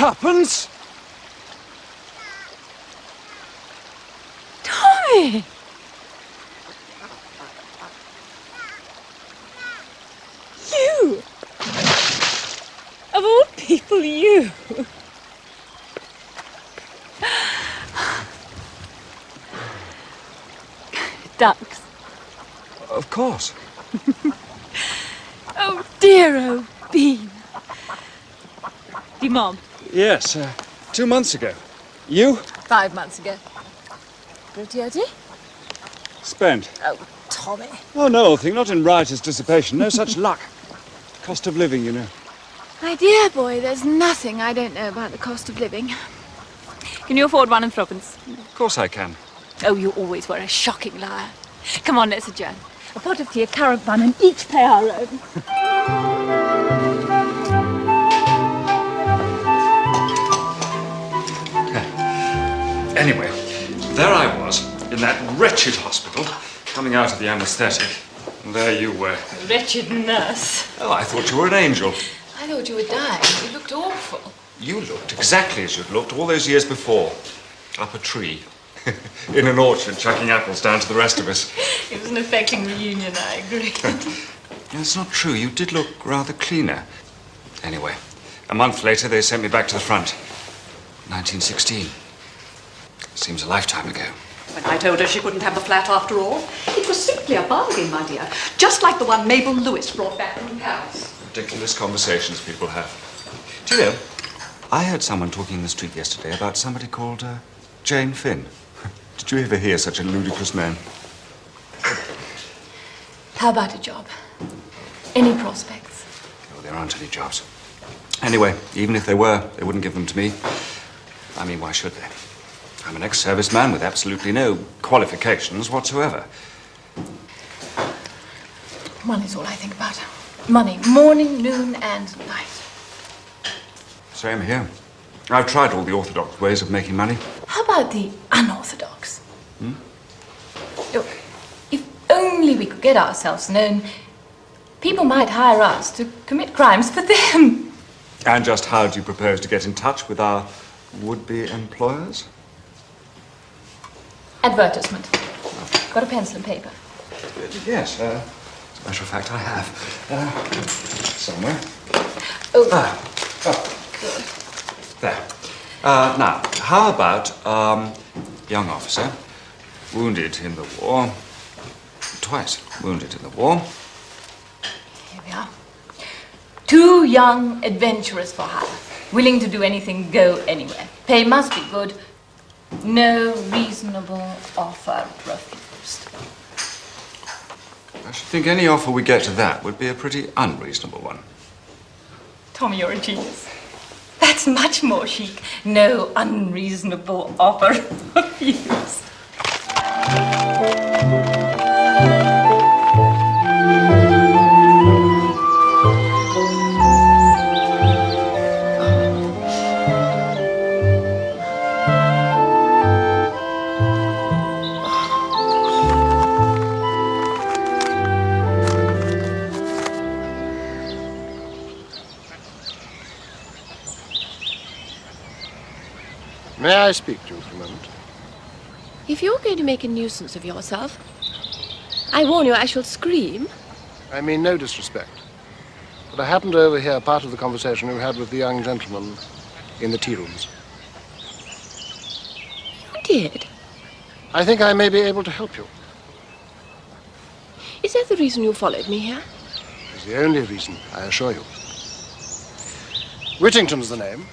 Tuppence? Tommy! You! Of all people, you! Ducks. Of course. Oh dear, oh Bean. Your mom? Yes, 2 months ago. You? 5 months ago. Gratuity? Spent. Oh, Tommy. Oh, no, old thing, not in riotous dissipation. No such luck. Cost of living, you know. My dear boy, there's nothing I don't know about the cost of living. Can you afford 1 and 3pence? Of course I can. Oh, you always were a shocking liar. Come on, let's adjourn. A pot of tea, a currant bun, and each pay our own. Anyway, there I was, in that wretched hospital, coming out of the anaesthetic, and there you were. Wretched nurse. Oh, I thought you were an angel. I thought you were dying. You looked awful. You looked exactly as you'd looked all those years before. Up a tree. In an orchard, chucking apples down to the rest of us. It was an affecting reunion, I agree. That's not true. You did look rather cleaner. Anyway, a month later, they sent me back to the front. 1916. Seems a lifetime ago. When I told her she couldn't have the flat after all, it was simply a bargain, my dear. Just like the one Mabel Lewis brought back from Paris. Ridiculous conversations people have. Do you know, I heard someone talking in the street yesterday about somebody called Jane Finn. Did you ever hear such a ludicrous name? How about a job? Any prospects? Oh, there aren't any jobs. Anyway, even if there were, they wouldn't give them to me. I mean, why should they? I'm an ex-serviceman with absolutely no qualifications whatsoever. Money's all I think about. Money, morning, noon, and night. Same here. I've tried all the orthodox ways of making money. How about the unorthodox? Oh, if only we could get ourselves known, people might hire us to commit crimes for them. And just how do you propose to get in touch with our would-be employers? Advertisement. Got a pencil and paper? Yes, as a matter of fact, I have. Somewhere. Oh. Good. There. Now, how about, young officer, wounded in the war, twice wounded in the war. Here we are. 2 young adventurers for hire, willing to do anything, go anywhere. Pay must be good. No reasonable offer refused. I should think any offer we get to that would be a pretty unreasonable one. Tommy, you're a genius. That's much more chic. No unreasonable offer refused. May I speak to you for a moment? If you're going to make a nuisance of yourself, I warn you I shall scream. I mean no disrespect, but I happened to overhear part of the conversation you had with the young gentleman in the tea rooms. You did? I think I may be able to help you. Is that the reason you followed me here? It's the only reason, I assure you. Whittington's the name.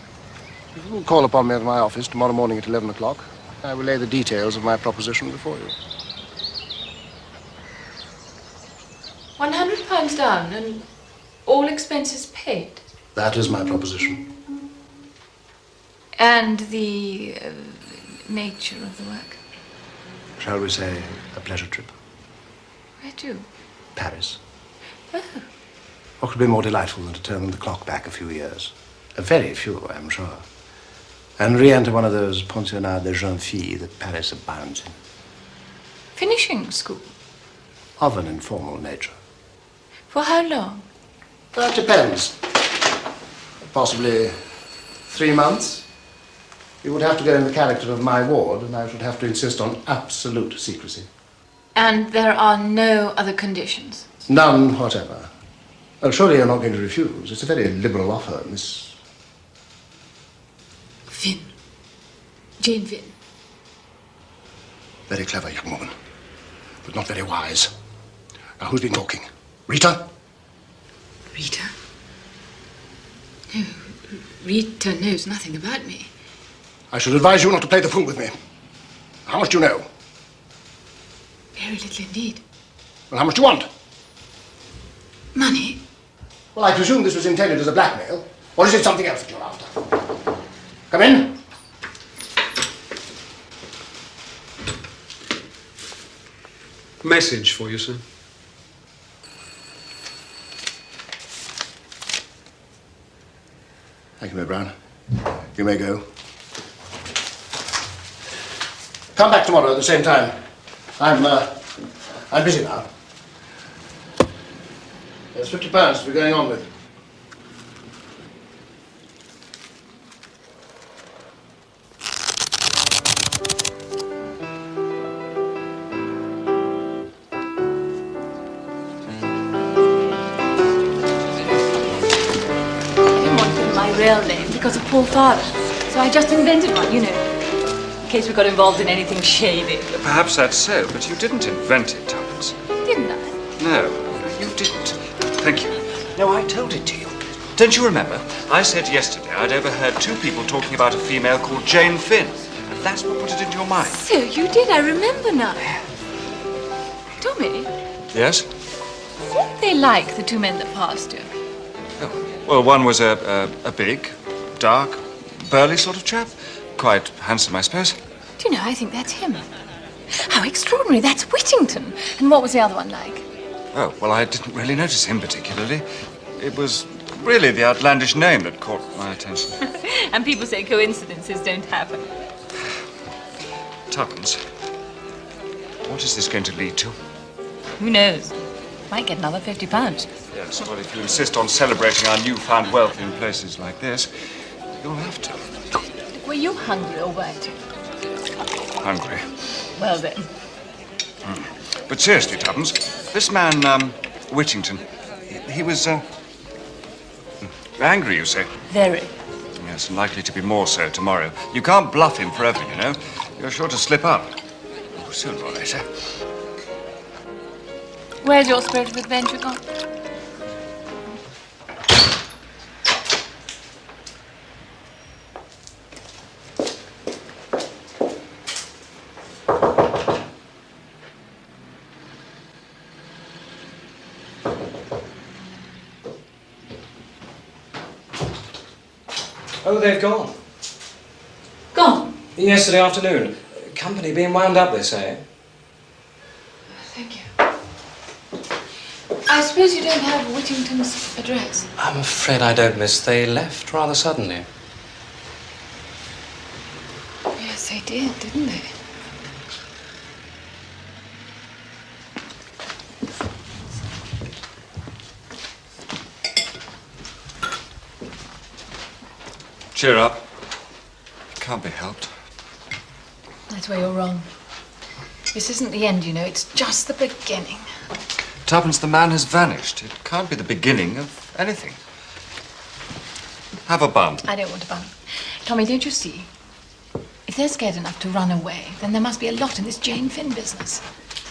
If you will call upon me at my office tomorrow morning at 11 o'clock, I will lay the details of my proposition before you. £100 down and all expenses paid. That is my proposition. And the nature of the work? Shall we say a pleasure trip? Where to? Paris. Oh. What could be more delightful than to turn the clock back a few years? A very few, I'm sure. And re-enter one of those pensionnats de jeunes filles that Paris abounds in. Finishing school? Of an informal nature. For how long? That depends. Possibly 3 months. You would have to go in the character of my ward, and I should have to insist on absolute secrecy. And there are no other conditions? None whatever. Oh, surely you're not going to refuse. It's a very liberal offer, Miss... Finn. Jane Finn. Very clever young woman, but not very wise. Now, who's been talking? Rita? Rita? No, Rita knows nothing about me. I should advise you not to play the fool with me. How much do you know? Very little indeed. Well, how much do you want? Money? Well, I presume this was intended as a blackmail. Or is it something else that you're after? Come in. Message for you, sir. Thank you, Miss Brown. You may go. Come back tomorrow at the same time. I'm busy now. There's £50 to be going on with. Real name because of poor father. So I just invented one, you know, in case we got involved in anything shady. Perhaps that's so, but you didn't invent it, Tuppence. Didn't I? No, you didn't. Thank you. No, I told it to you. Don't you remember? I said yesterday I'd overheard 2 people talking about a female called Jane Finn, and that's what put it into your mind. So you did, I remember now. Tommy, Yes? what did they like, the 2 men that passed you? Well, one was a big, dark, burly sort of chap. Quite handsome, I suppose. Do you know, I think that's him. How extraordinary, that's Whittington. And what was the other one like? Oh, well, I didn't really notice him particularly. It was really the outlandish name that caught my attention. And people say coincidences don't happen. Tuppence, what is this going to lead to? Who knows? Might get another £50. Yes, well, if you insist on celebrating our newfound wealth in places like this, you'll have to. Were you hungry or weren't you? Hungry. Well then. But seriously, Tuppence, this man, Whittington, he was, angry, you say? Very. Yes, and likely to be more so tomorrow. You can't bluff him forever, you know. You're sure to slip up. Sooner or later. Where's your spirit of adventure gone? Oh, they've gone. Gone? Yesterday afternoon. Company being wound up, they say. Thank you. I suppose you don't have Whittington's address? I'm afraid I don't, miss. They left rather suddenly. Yes, they did, didn't they? Cheer up. Can't be helped. That's where you're wrong. This isn't the end, you know. It's just the beginning. Tuppence, the man has vanished. It can't be the beginning of anything. Have a bun. I don't want a bun. Tommy, don't you see? If they're scared enough to run away, then there must be a lot in this Jane Finn business.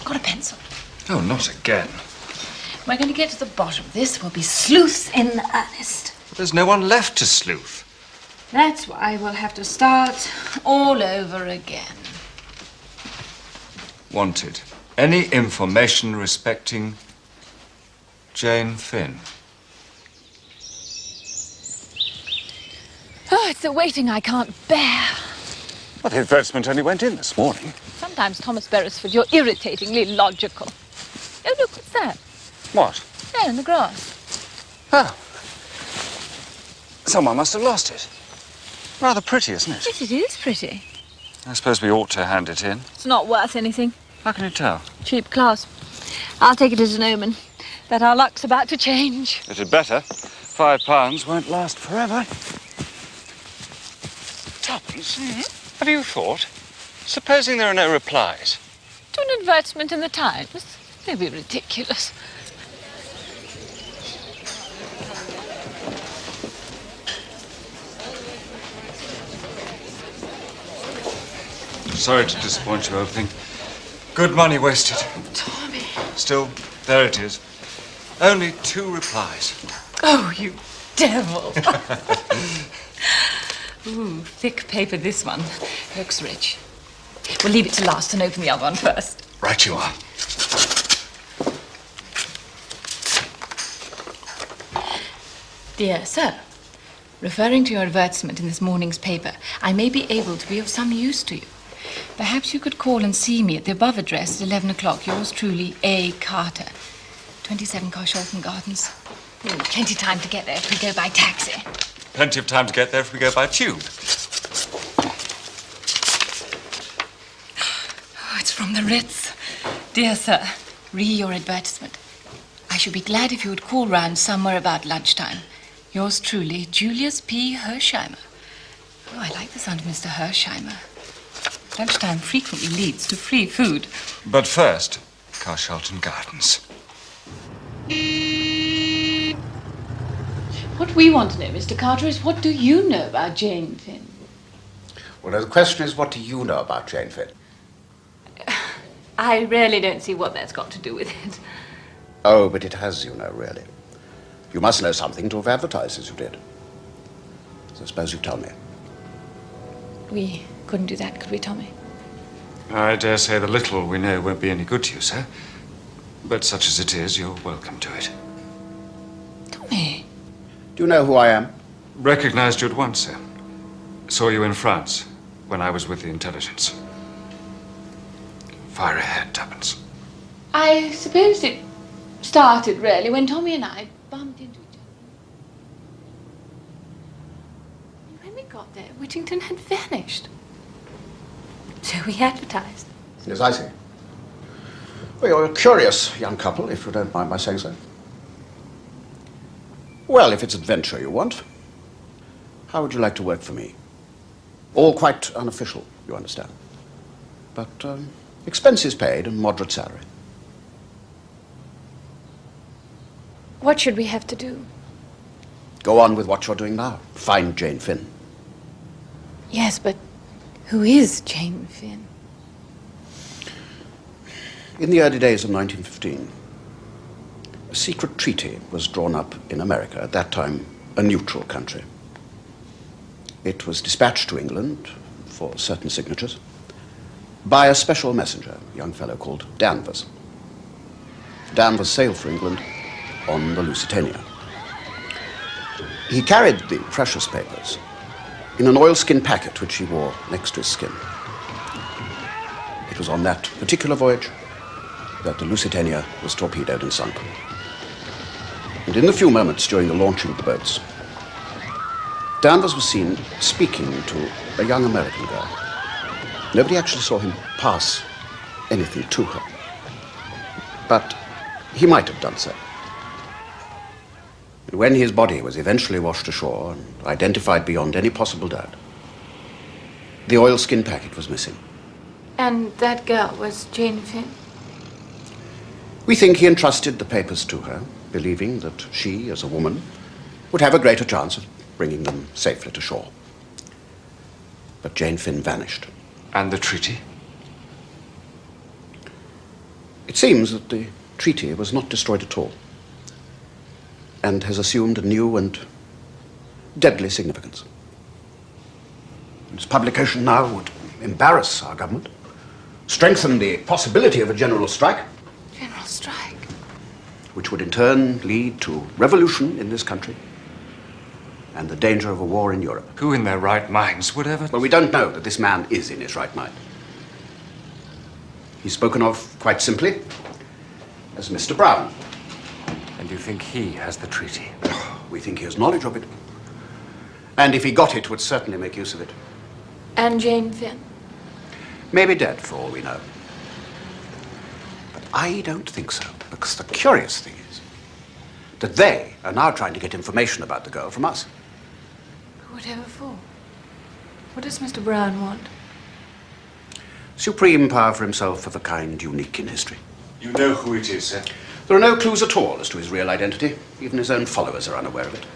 Got a pencil? Oh, not again. We're going to get to the bottom of this. We'll be sleuths in earnest. There's no one left to sleuth. That's why we'll have to start all over again. Wanted. Any information respecting Jane Finn? Oh, it's the waiting I can't bear. Well, the advertisement only went in this morning. Sometimes, Thomas Beresford, you're irritatingly logical. Oh, look, what's that? What? There, in the grass. Oh. Someone must have lost it. Rather pretty, isn't it? Yes, it is pretty. I suppose we ought to hand it in. It's not worth anything. How can you tell? Cheap class. I'll take it as an omen that our luck's about to change. It had better. £5 won't last forever. Tuppence, have you thought? Supposing there are no replies. To an advertisement in the Times? They'd be ridiculous. Sorry to disappoint you, old thing. Good money wasted. Tommy. Still, there it is. Only 2 replies. Oh, you devil. Ooh, thick paper, this one. Looks rich. We'll leave it to last and open the other one first. Right you are. Dear Sir, referring to your advertisement in this morning's paper, I may be able to be of some use to you. Perhaps you could call and see me at the above address at 11 o'clock. Yours truly, A. Carter, 27 Carshalton Gardens. Plenty time to get there if we go by taxi. Plenty of time to get there if we go by tube. Oh, it's from the Ritz. Dear Sir, re your advertisement. I should be glad if you would call round somewhere about lunchtime. Yours truly, Julius P. Hersheimer. Oh, I like the sound of Mr. Hersheimer. Lunchtime frequently leads to free food. But first, Carshalton Gardens. What we want to know, Mr. Carter, is what do you know about Jane Finn? Well, the question is, what do you know about Jane Finn? I really don't see what that's got to do with it. Oh, but it has, you know, really. You must know something to have advertised as you did. So suppose you tell me. We couldn't do that, could we, Tommy? I dare say the little we know won't be any good to you, sir. But such as it is, you're welcome to it. Tommy? Do you know who I am? Recognized you at once, sir. Saw you in France when I was with the intelligence. Fire ahead, Tuppence. I suppose it started, really, when Tommy and I bumped into each other. And when we got there, Whittington had vanished. So we advertised. Yes, I see. Well, you're a curious young couple, if you don't mind my saying so. Well, if it's adventure you want, how would you like to work for me? All quite unofficial, you understand. But expenses paid and moderate salary. What should we have to do? Go on with what you're doing now. Find Jane Finn. Yes, but who is Jane Finn? In the early days of 1915, a secret treaty was drawn up in America, at that time a neutral country. It was dispatched to England for certain signatures by a special messenger, a young fellow called Danvers. Danvers sailed for England on the Lusitania. He carried the precious papers in an oilskin packet which he wore next to his skin. It was on that particular voyage that the Lusitania was torpedoed and sunk. And in the few moments during the launching of the boats, Danvers was seen speaking to a young American girl. Nobody actually saw him pass anything to her, but he might have done so. And when his body was eventually washed ashore and identified beyond any possible doubt, the oilskin packet was missing. And that girl was Jane Finn? We think he entrusted the papers to her, believing that she, as a woman, would have a greater chance of bringing them safely to shore. But Jane Finn vanished. And the treaty? It seems that the treaty was not destroyed at all, and has assumed a new and deadly significance. Its publication now would embarrass our government, strengthen the possibility of a general strike. General strike? Which would in turn lead to revolution in this country and the danger of a war in Europe. Who in their right minds would ever... Well, we don't know that this man is in his right mind. He's spoken of, quite simply, as Mr. Brown. And you think he has the treaty? We think he has knowledge of it. And if he got it, would certainly make use of it. And Jane Finn? Maybe dead, for all we know. But I don't think so, because the curious thing is that they are now trying to get information about the girl from us. Whatever for? What does Mr. Brown want? Supreme power for himself of a kind unique in history. You know who it is, sir? There are no clues at all as to his real identity. Even his own followers are unaware of it.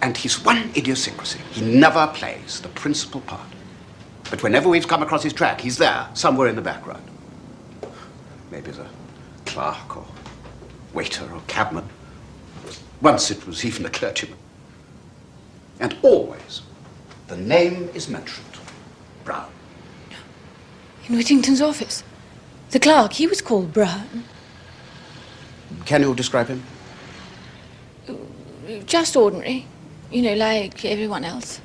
And he's one idiosyncrasy. He never plays the principal part. But whenever we've come across his track, he's there, somewhere in the background. Maybe as a clerk or waiter or cabman. Once it was even a clergyman. And always, the name is mentioned. Brown. In Whittington's office. The clerk, he was called Brown. Can you describe him? Just ordinary. You know, like everyone else.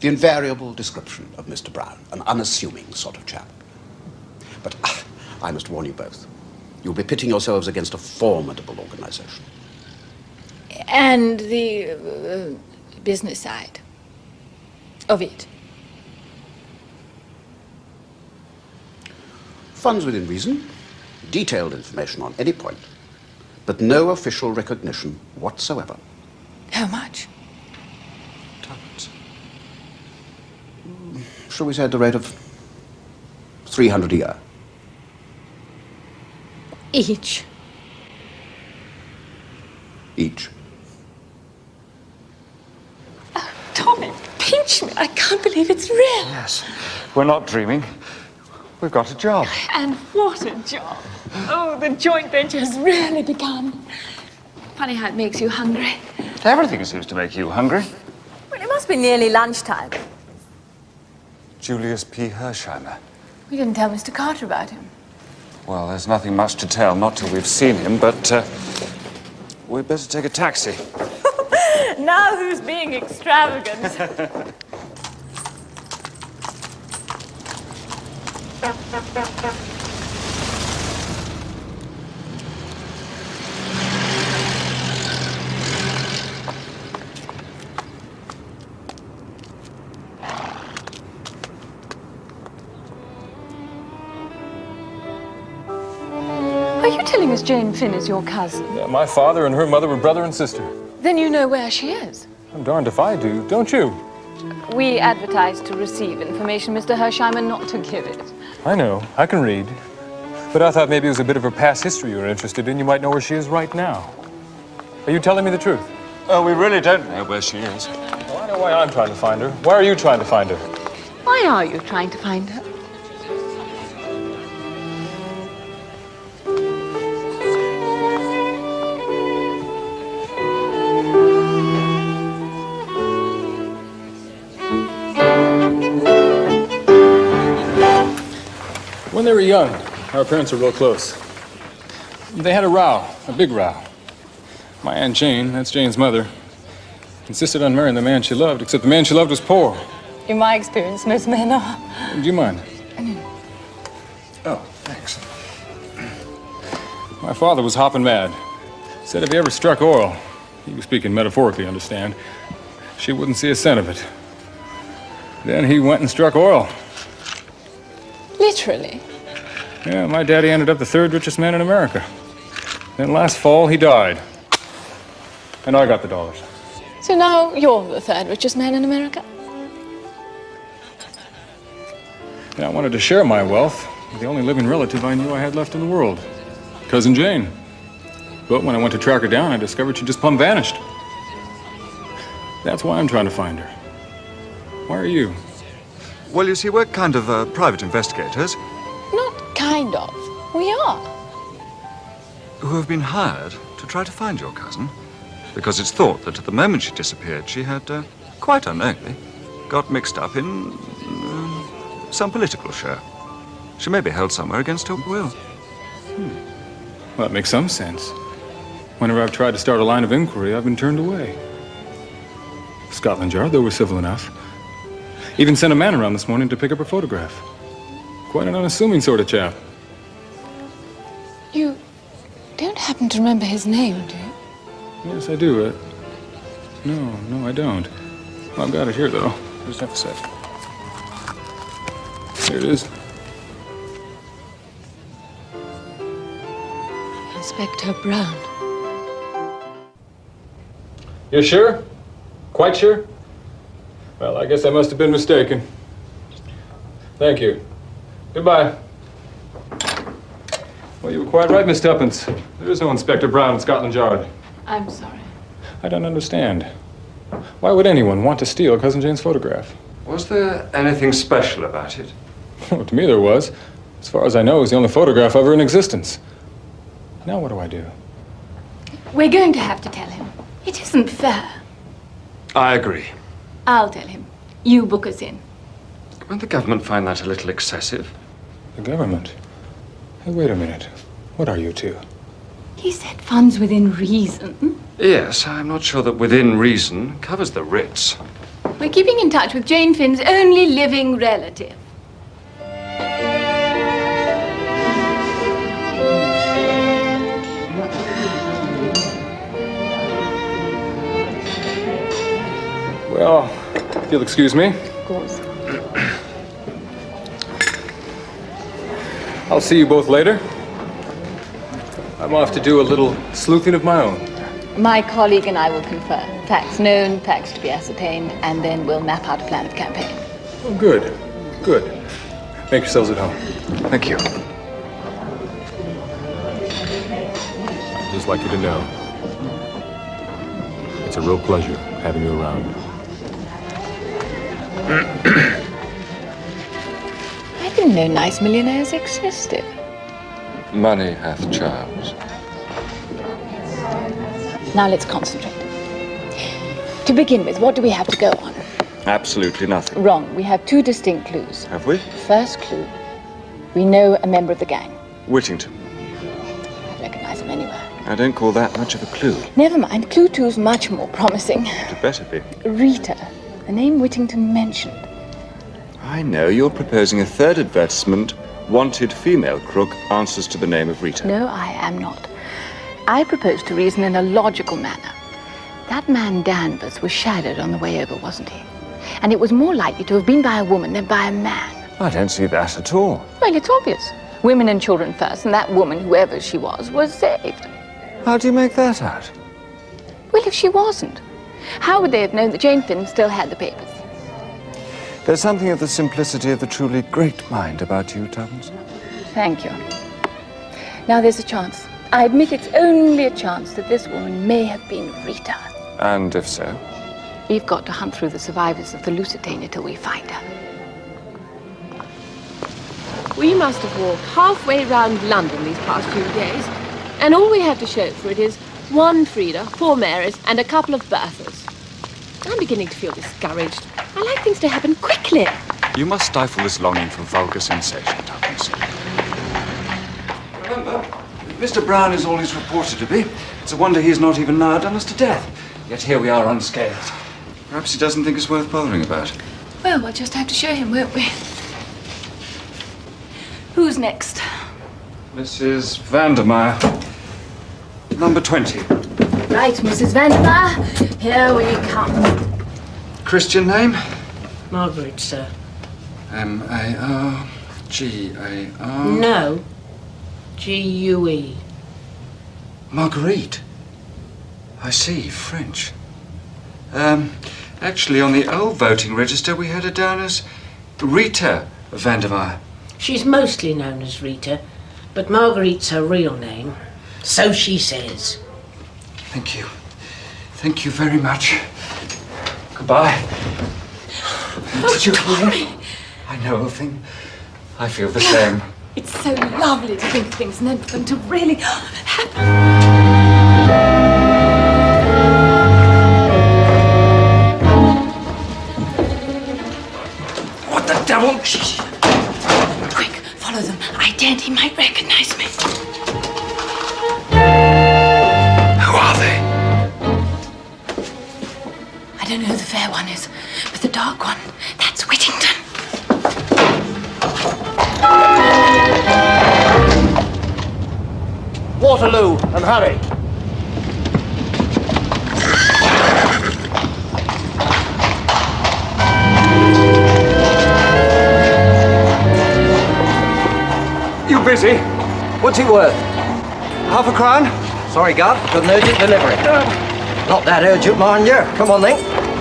The invariable description of Mr. Brown, an unassuming sort of chap. But I must warn you both. You'll be pitting yourselves against a formidable organization. And the business side of it. Funds within reason, detailed information on any point, but no official recognition whatsoever. How much? Tuppence. Shall we say at the rate of 300 a year? Each. Each. Tommy, pinch me. I can't believe it's real. Yes. We're not dreaming. We've got a job. And what a job. Oh, the joint venture has really begun. Funny how it makes you hungry. Everything seems to make you hungry. Well, it must be nearly lunchtime. Julius P. Hersheimer. We didn't tell Mr. Carter about him. Well, there's nothing much to tell, not till we've seen him, but we'd better take a taxi. Now who's being extravagant? Are you telling us Jane Finn is your cousin? Yeah, my father and her mother were brother and sister. Then you know where she is. I'm darned if I do, don't you? We advertise to receive information, Mr. Hersheimer, not to give it. I know, I can read. But I thought maybe it was a bit of her past history you were interested in. You might know where she is right now. Are you telling me the truth? Oh, we really don't know where she is. Well, I know why I'm trying to find her. Why are you trying to find her? Why are you trying to find her? When they were young, our parents were real close. They had a row, a big row. My Aunt Jane, that's Jane's mother, insisted on marrying the man she loved, except the man she loved was poor. In my experience, most men are. Do you mind? Oh, thanks. My father was hopping mad. Said if he ever struck oil, he was speaking metaphorically, understand, she wouldn't see a cent of it. Then he went and struck oil. Literally. Yeah, my daddy ended up the third richest man in America. Then last fall, he died. And I got the dollars. So now you're the third richest man in America? And I wanted to share my wealth with the only living relative I knew I had left in the world, Cousin Jane. But when I went to track her down, I discovered she just plumb vanished. That's why I'm trying to find her. Why are you? Well, you see, we're kind of private investigators Not kind of. We are. who have been hired to try to find your cousin, because it's thought that at the moment she disappeared, she had, quite unknowingly, got mixed up in some political show. She may be held somewhere against her will. Well, that makes some sense. Whenever I've tried to start a line of inquiry, I've been turned away. Scotland Yard, they were civil enough. Even sent a man around this morning to pick up her photograph. Quite an unassuming sort of chap. You don't happen to remember his name, do you? Yes, I do. No, I don't. I've got it here, though. Just have a sec. Here it is. Inspector Brown. You're sure? Quite sure? Well, I guess I must have been mistaken. Thank you. Goodbye. Well, you were quite right, Miss Tuppence. There is no Inspector Brown at Scotland Yard. I'm sorry. I don't understand. Why would anyone want to steal Cousin Jane's photograph? Was there anything special about it? Well, to me there was. As far as I know, it was the only photograph of her in existence. Now what do I do? We're going to have to tell him. It isn't fair. I agree. I'll tell him. You book us in. Won't the government find that a little excessive? The government? Hey, wait a minute. What are you two? He said funds within reason. Yes, I'm not sure that within reason covers the Ritz. We're keeping in touch with Jane Finn's only living relative. Well, if you'll excuse me. Of course. I'll see you both later. I'm off to do a little sleuthing of my own. My colleague and I will confer. Facts known, facts to be ascertained, and then we'll map out a plan of campaign. Oh, good. Good. Make yourselves at home. Thank you. I'd just like you to know. It's a real pleasure having you around. I didn't know nice millionaires existed. Money hath charms. Now let's concentrate. To begin with, what do we have to go on? Absolutely nothing. Wrong. We have two distinct clues. Have we? First clue. We know a member of the gang. Whittington. I'd recognize him anywhere. I don't call that much of a clue. Never mind. Clue 2's much more promising. It better be. Rita. The name Whittington mentioned. I know you're proposing a third advertisement. Wanted female crook answers to the name of Rita. No, I am not. I propose to reason in a logical manner. That man Danvers was shadowed on the way over, wasn't he? And it was more likely to have been by a woman than by a man. I don't see that at all. Well, it's obvious. Women and children first, and that woman, whoever she was saved. How do you make that out? Well, if she wasn't, how would they have known that Jane Finn still had the papers? There's something of the simplicity of the truly great mind about you, Tubbs. Thank you. Now there's a chance. I admit it's only a chance that this woman may have been Rita. And if so? We've got to hunt through the survivors of the Lusitania till we find her. We must have walked halfway round London these past few days, and all we have to show for it is 1 Frida, 4 Marys, and a couple of Berthas. I'm beginning to feel discouraged. I like things to happen quickly. You must stifle this longing for vulgar sensation, Tubbs. Remember, Mr. Brown is all he's reported to be. It's a wonder he's not even now done us to death. Yet here we are unscathed. Perhaps he doesn't think it's worth bothering about. Well, we'll just have to show him, won't we? Who's next? Mrs. Vandermeyer. Number 20. Right, Mrs. Vandermeyer. Here we come. Christian name? Margaret, sir. M-A-R-G-A-R... No. G-U-E. Marguerite. I see, French. Actually, on the old voting register, we had her down as Rita Vandermeyer. She's mostly known as Rita, but Marguerite's her real name. So she says. Thank you. Thank you very much. Goodbye. Did you hear? I know a thing. I feel the same. It's so lovely to think of things and then for them to really happen. What the devil? Quick, follow them. I daren't he might recognize me. Who are they? I don't know who the fair one is, but the dark one, that's Whittington. Waterloo, and hurry. You busy? What's it worth? Half a crown? Sorry, Gov, got an urgent delivery. Not that urgent, mind you. Come on, then.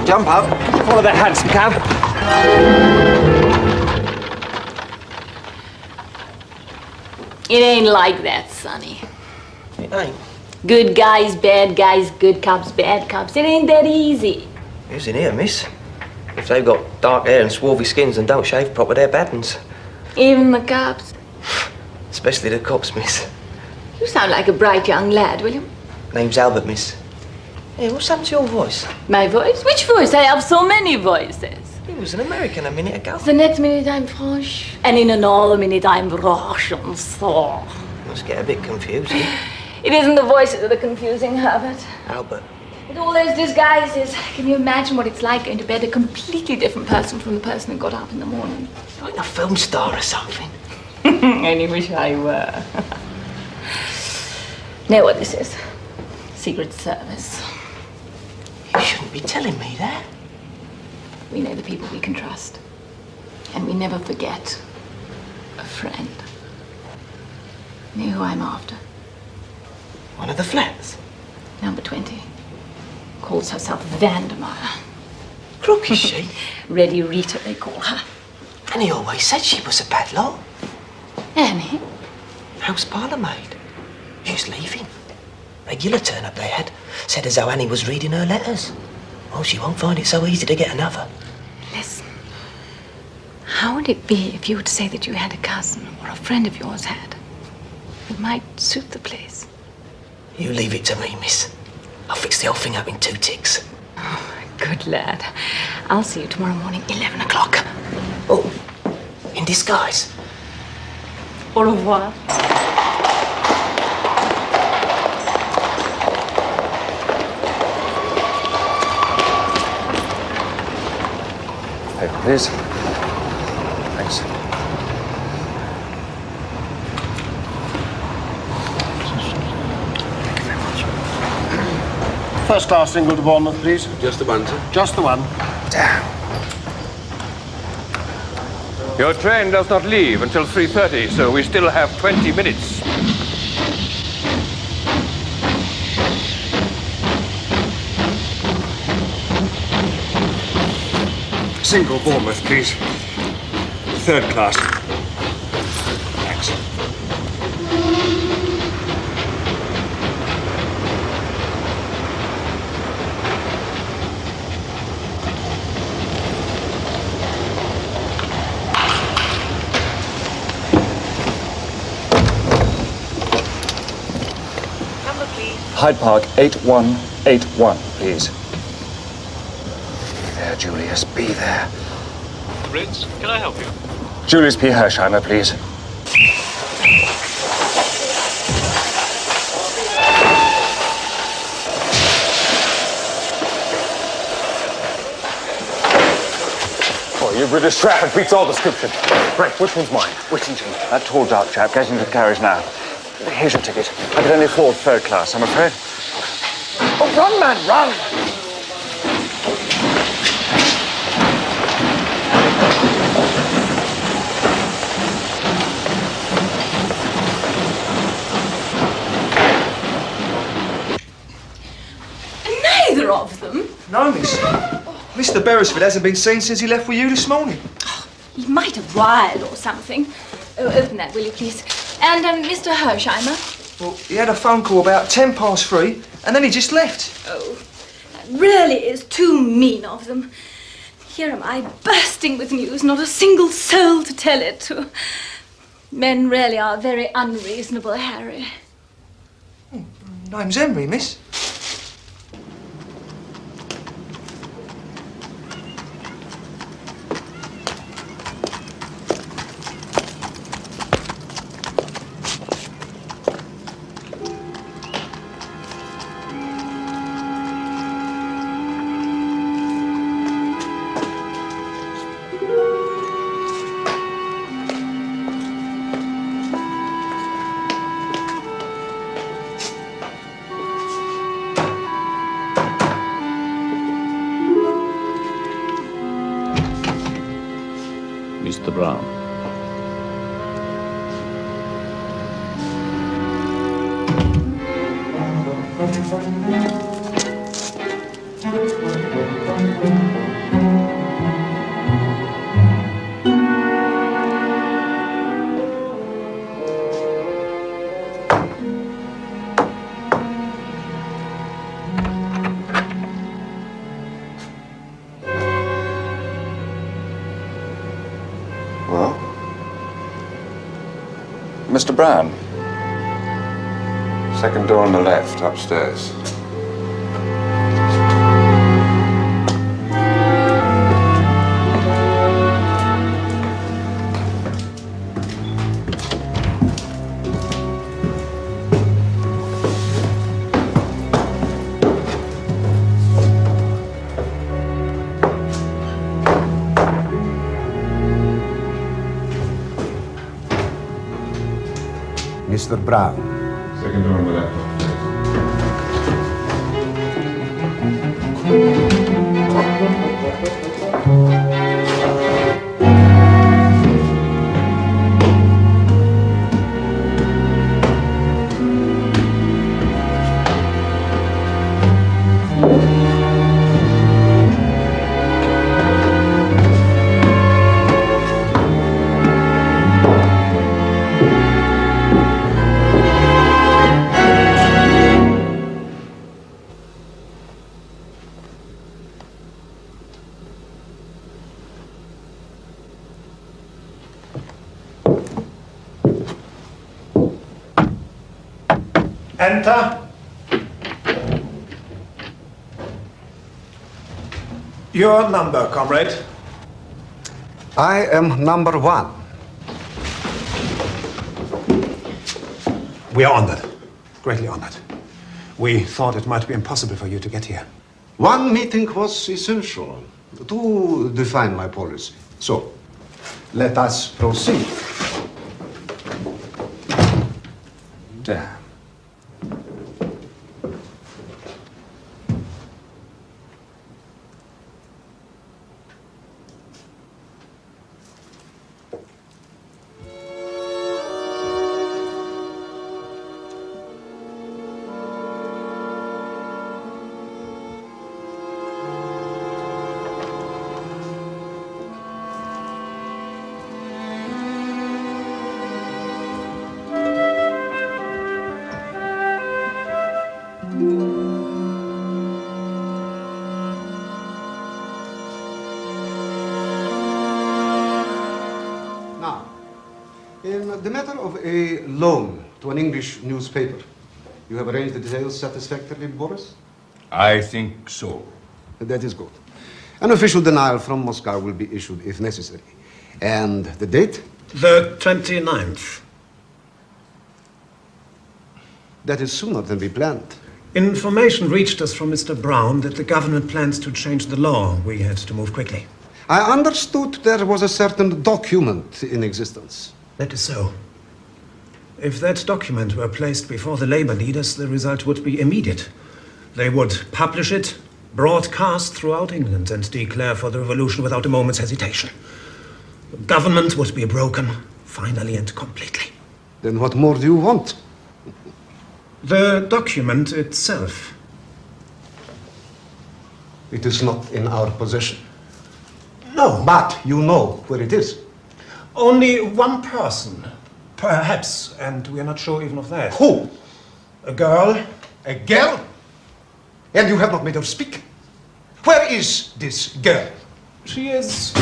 Jump up. Follow that hansom cab. It ain't like that, Sonny. It ain't. Good guys, good cops, bad cops. It ain't that easy. Isn't here, miss? If they've got dark hair and swarthy skins and don't shave proper, they're bad uns. Even the cops. Especially the cops, miss. You sound like a bright young lad, William. Name's Albert, miss. Hey, what's happened to your voice? My voice? Which voice? I have so many voices. He was an American a minute ago. The next minute I'm French, and in another minute I'm Russian, so... Must get a bit confusing. It isn't the voices that are confusing, Herbert. Albert. With all those disguises, can you imagine what it's like going to bed a completely different person from the person who got up in the morning? Like a film star or something. Only wish I were. Know what this is? Secret Service. You shouldn't be telling me that. We know the people we can trust. And we never forget a friend. Know who I'm after? One of the flats. Number 20. Calls herself Vandermeyer. Crook, is she? Ready Rita, they call her. And he always said she was a bad lot. Annie? House parlour maid. She's leaving. Regular turn up they had. Said as though Annie was reading her letters. Oh, she won't find it so easy to get another. Listen. How would it be if you were to say that you had a cousin or a friend of yours had? It might suit the place. You leave it to me, miss. I'll fix the whole thing up in 2 ticks. Oh, good lad. I'll see you tomorrow morning, 11 o'clock. Oh, in disguise. Au revoir. Paper, please. Thanks. First class single to Bournemouth, please. Just the one, sir. Just the one. Damn. Your train does not leave until 3:30, so we still have 20 minutes. Single Bournemouth, please. Third class. Thanks. Hyde Park 8181, please. Be there, Julius, be there. Ritz, can I help you? Julius P. Hersheimer, please. Oh, your British traffic beats all description. Right, which one's mine? Whittington, that tall dark chap. Get into the carriage now. Here's your ticket. I can only afford third class, I'm afraid. Oh, run, man, run! Neither of them. No, miss. Mr. Beresford hasn't been seen since he left with you this morning. He might have wired or something. Oh, open that, will you, please? And Mr. Hersheimer. Well, he had a phone call about 3:10, and then he just left. Oh, that really is too mean of them. Here am I, bursting with news, not a single soul to tell it to. Men really are very unreasonable, Harry. Name's Henry, miss. Mr. Brown. Mr. Brown? Second door on the left, upstairs. Mr. Brown. Second door on the left. Enter. Your number, comrade. I am number 1. We are honored. Greatly honored. We thought it might be impossible for you to get here. One meeting was essential to define my policy. So, let us proceed. Damn. Now, in the matter of a loan to an English newspaper, you have arranged the details satisfactorily, Boris? I think so. That is good. An official denial from Moscow will be issued if necessary. And the date? The 29th. That is sooner than we planned. Information reached us from Mr. Brown that the government plans to change the law. We had to move quickly. I understood there was a certain document in existence. That is so. If that document were placed before the labor leaders, the result would be immediate. They would publish it, broadcast throughout England, and declare for the revolution without a moment's hesitation. The government would be broken, finally and completely. Then what more do you want? The document itself. It is not in our possession. No. But you know where it is. Only one person, perhaps, and we are not sure even of that. Who? A girl. A girl? And you have not made her speak. Where is this girl? She is...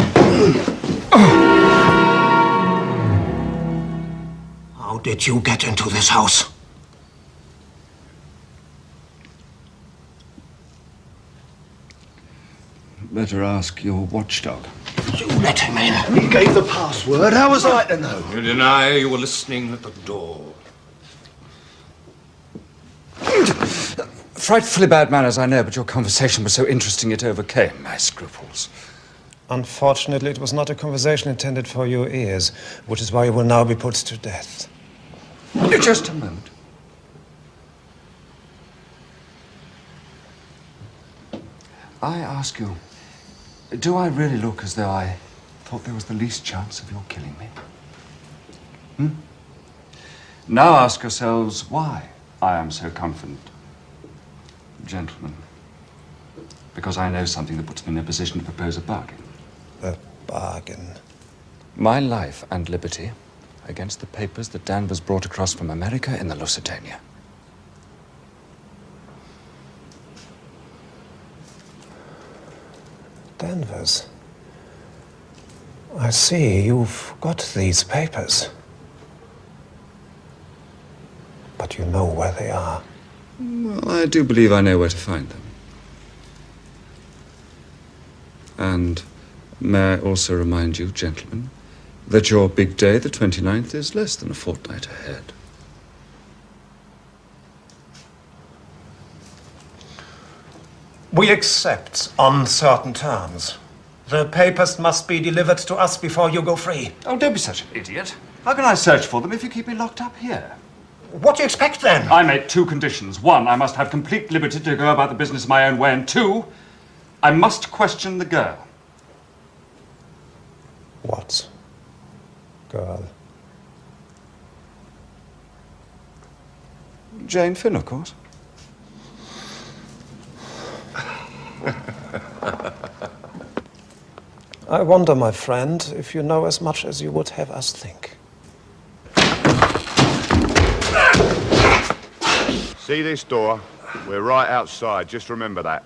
How did you get into this house? Better ask your watchdog. You let him in. He gave the password. How was I to know? You deny you were listening at the door. Frightfully bad manners, I know, but your conversation was so interesting it overcame my scruples. Unfortunately, it was not a conversation intended for your ears, which is why you will now be put to death. Just a moment. I ask you, do I really look as though I thought there was the least chance of your killing me? Now ask yourselves why I am so confident. Gentlemen, because I know something that puts me in a position to propose a bargain. A bargain? My life and liberty against the papers that Danvers brought across from America in the Lusitania. Danvers. I see, you've got these papers. But you know where they are. Well, I do believe I know where to find them. And may I also remind you, gentlemen, that your big day, the 29th, is less than a fortnight ahead. We accept on certain terms. The papers must be delivered to us before you go free. Oh, don't be such an idiot. How can I search for them if you keep me locked up here? What do you expect, then? I make two conditions. One, I must have complete liberty to go about the business my own way. And two, I must question the girl. What girl? Jane Finn, of course. I wonder, my friend, if you know as much as you would have us think. See this door? We're right outside. Just remember that.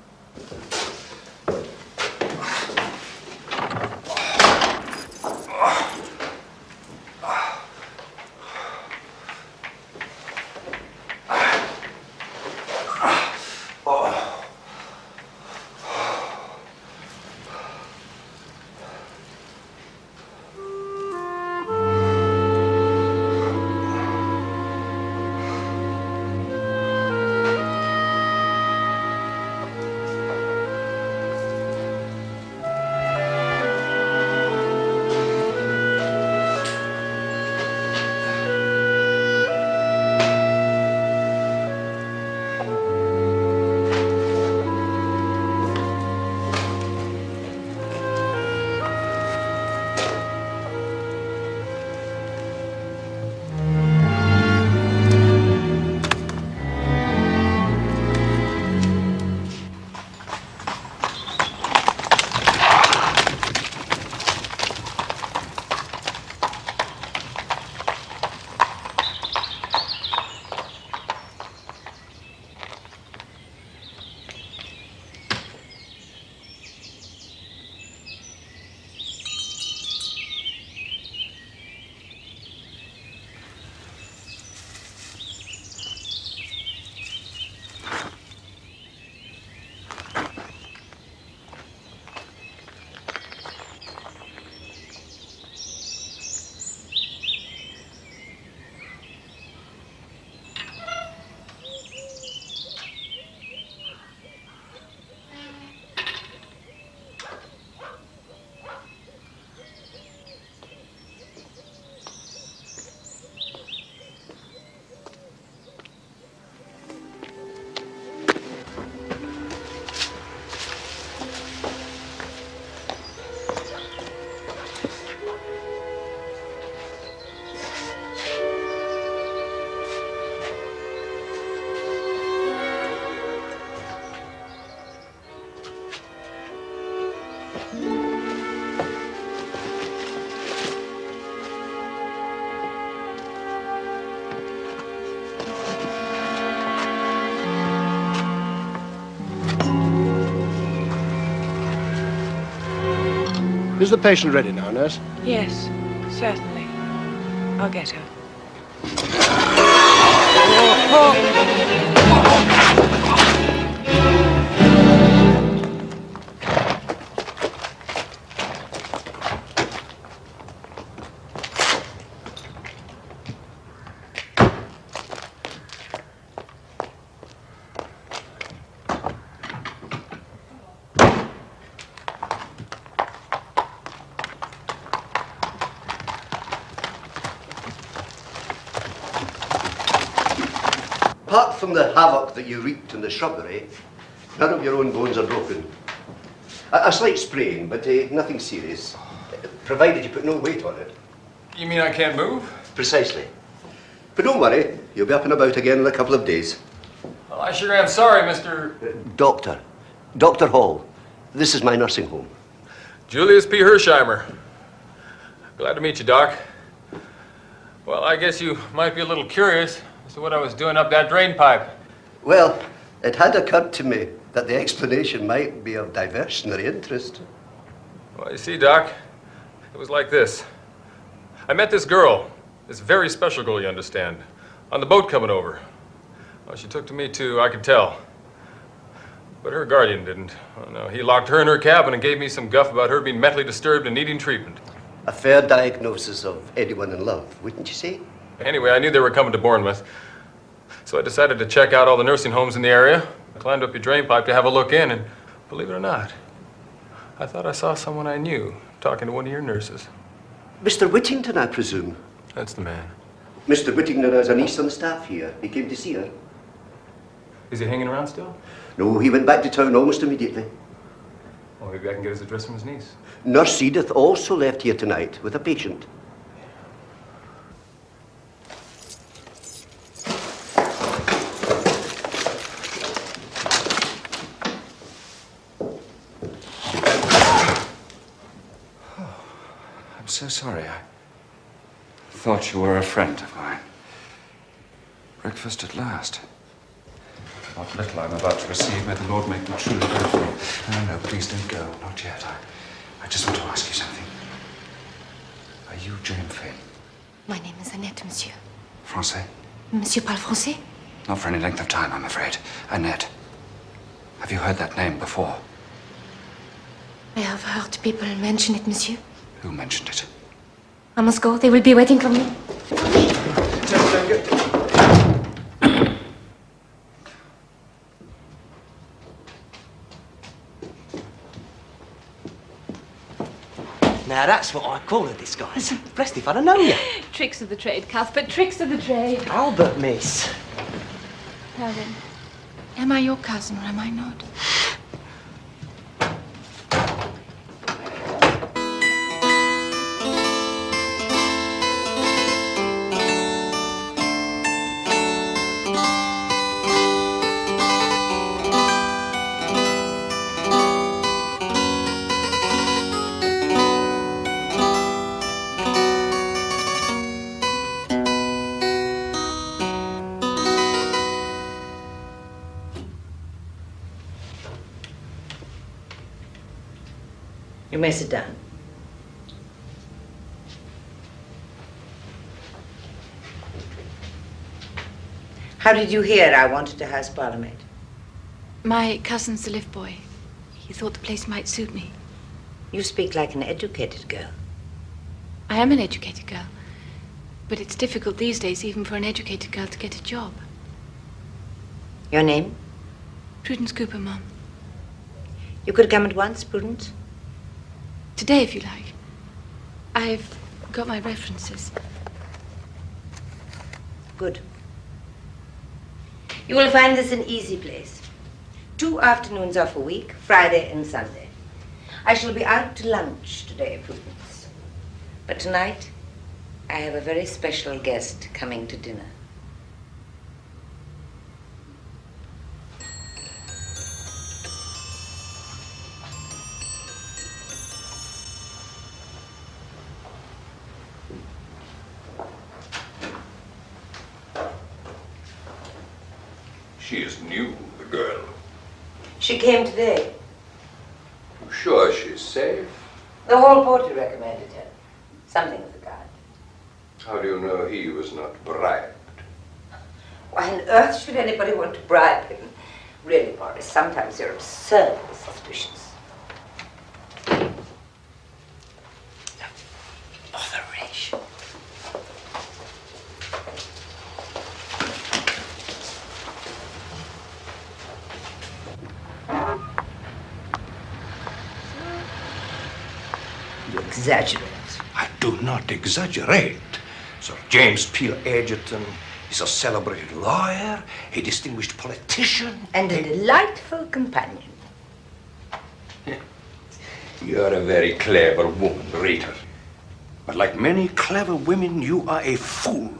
Is the patient ready now, nurse? Yes, certainly. I'll get her. Apart from the havoc that you wreaked in the shrubbery, none of your own bones are broken. A slight sprain, but nothing serious, provided you put no weight on it. You mean I can't move? Precisely. But don't worry, you'll be up and about again in a couple of days. Well, I sure am sorry, Mr. Doctor. Dr. Hall. This is my nursing home. Julius P. Hersheimer. Glad to meet you, Doc. Well, I guess you might be a little curious as to what I was doing up that drain pipe. Well, it had occurred to me that the explanation might be of diversionary interest. Well, you see, Doc, it was like this. I met this girl, this very special girl, you understand, on the boat coming over. Well, she took to me, too, I could tell. But her guardian didn't. Oh, no, he locked her in her cabin and gave me some guff about her being mentally disturbed and needing treatment. A fair diagnosis of anyone in love, wouldn't you say? Anyway, I knew they were coming to Bournemouth. So I decided to check out all the nursing homes in the area. I climbed up your drain pipe to have a look in, and believe it or not, I thought I saw someone I knew talking to one of your nurses. Mr. Whittington, I presume? That's the man. Mr. Whittington has a niece on staff here. He came to see her. Is he hanging around still? No, he went back to town almost immediately. Well, maybe I can get his address from his niece. Nurse Edith also left here tonight with a patient. I'm so sorry. I thought you were a friend of mine. Breakfast at last. What little I'm about to receive, may the Lord make me truly grateful. No, no, please don't go. Not yet. I just want to ask you something. Are you Jane Finn? My name is Annette, monsieur. Français? Monsieur parle français? Not for any length of time, I'm afraid. Annette. Have you heard that name before? I have heard people mention it, monsieur. Who mentioned it? I must go. They will be waiting for me. Now that's what I call a disguise. Blessed if I don't know you. Tricks of the trade, Cuthbert, tricks of the trade. Albert, miss. Now then, am I your cousin or am I not? You may sit down. How did you hear I wanted a house parlourmaid? My cousin's the lift boy. He thought the place might suit me. You speak like an educated girl. I am an educated girl. But it's difficult these days even for an educated girl to get a job. Your name? Prudence Cooper, Mum. You could come at once, Prudence. Today, if you like. I've got my references. Good. You will find this an easy place. 2 afternoons off a week, Friday and Sunday. I shall be out to lunch today, Prudence. But tonight, I have a very special guest coming to dinner. She is new, the girl. She came today. You sure she's safe? The hall porter recommended her. Something of the kind. How do you know he was not bribed? Why on earth should anybody want to bribe him? Really, Boris, sometimes you're absurdly suspicious. Botheration. You exaggerate. I do not exaggerate. Sir James Peel Edgerton is a celebrated lawyer, a distinguished politician, and a delightful companion. You're a very clever woman, Rita. But like many clever women, you are a fool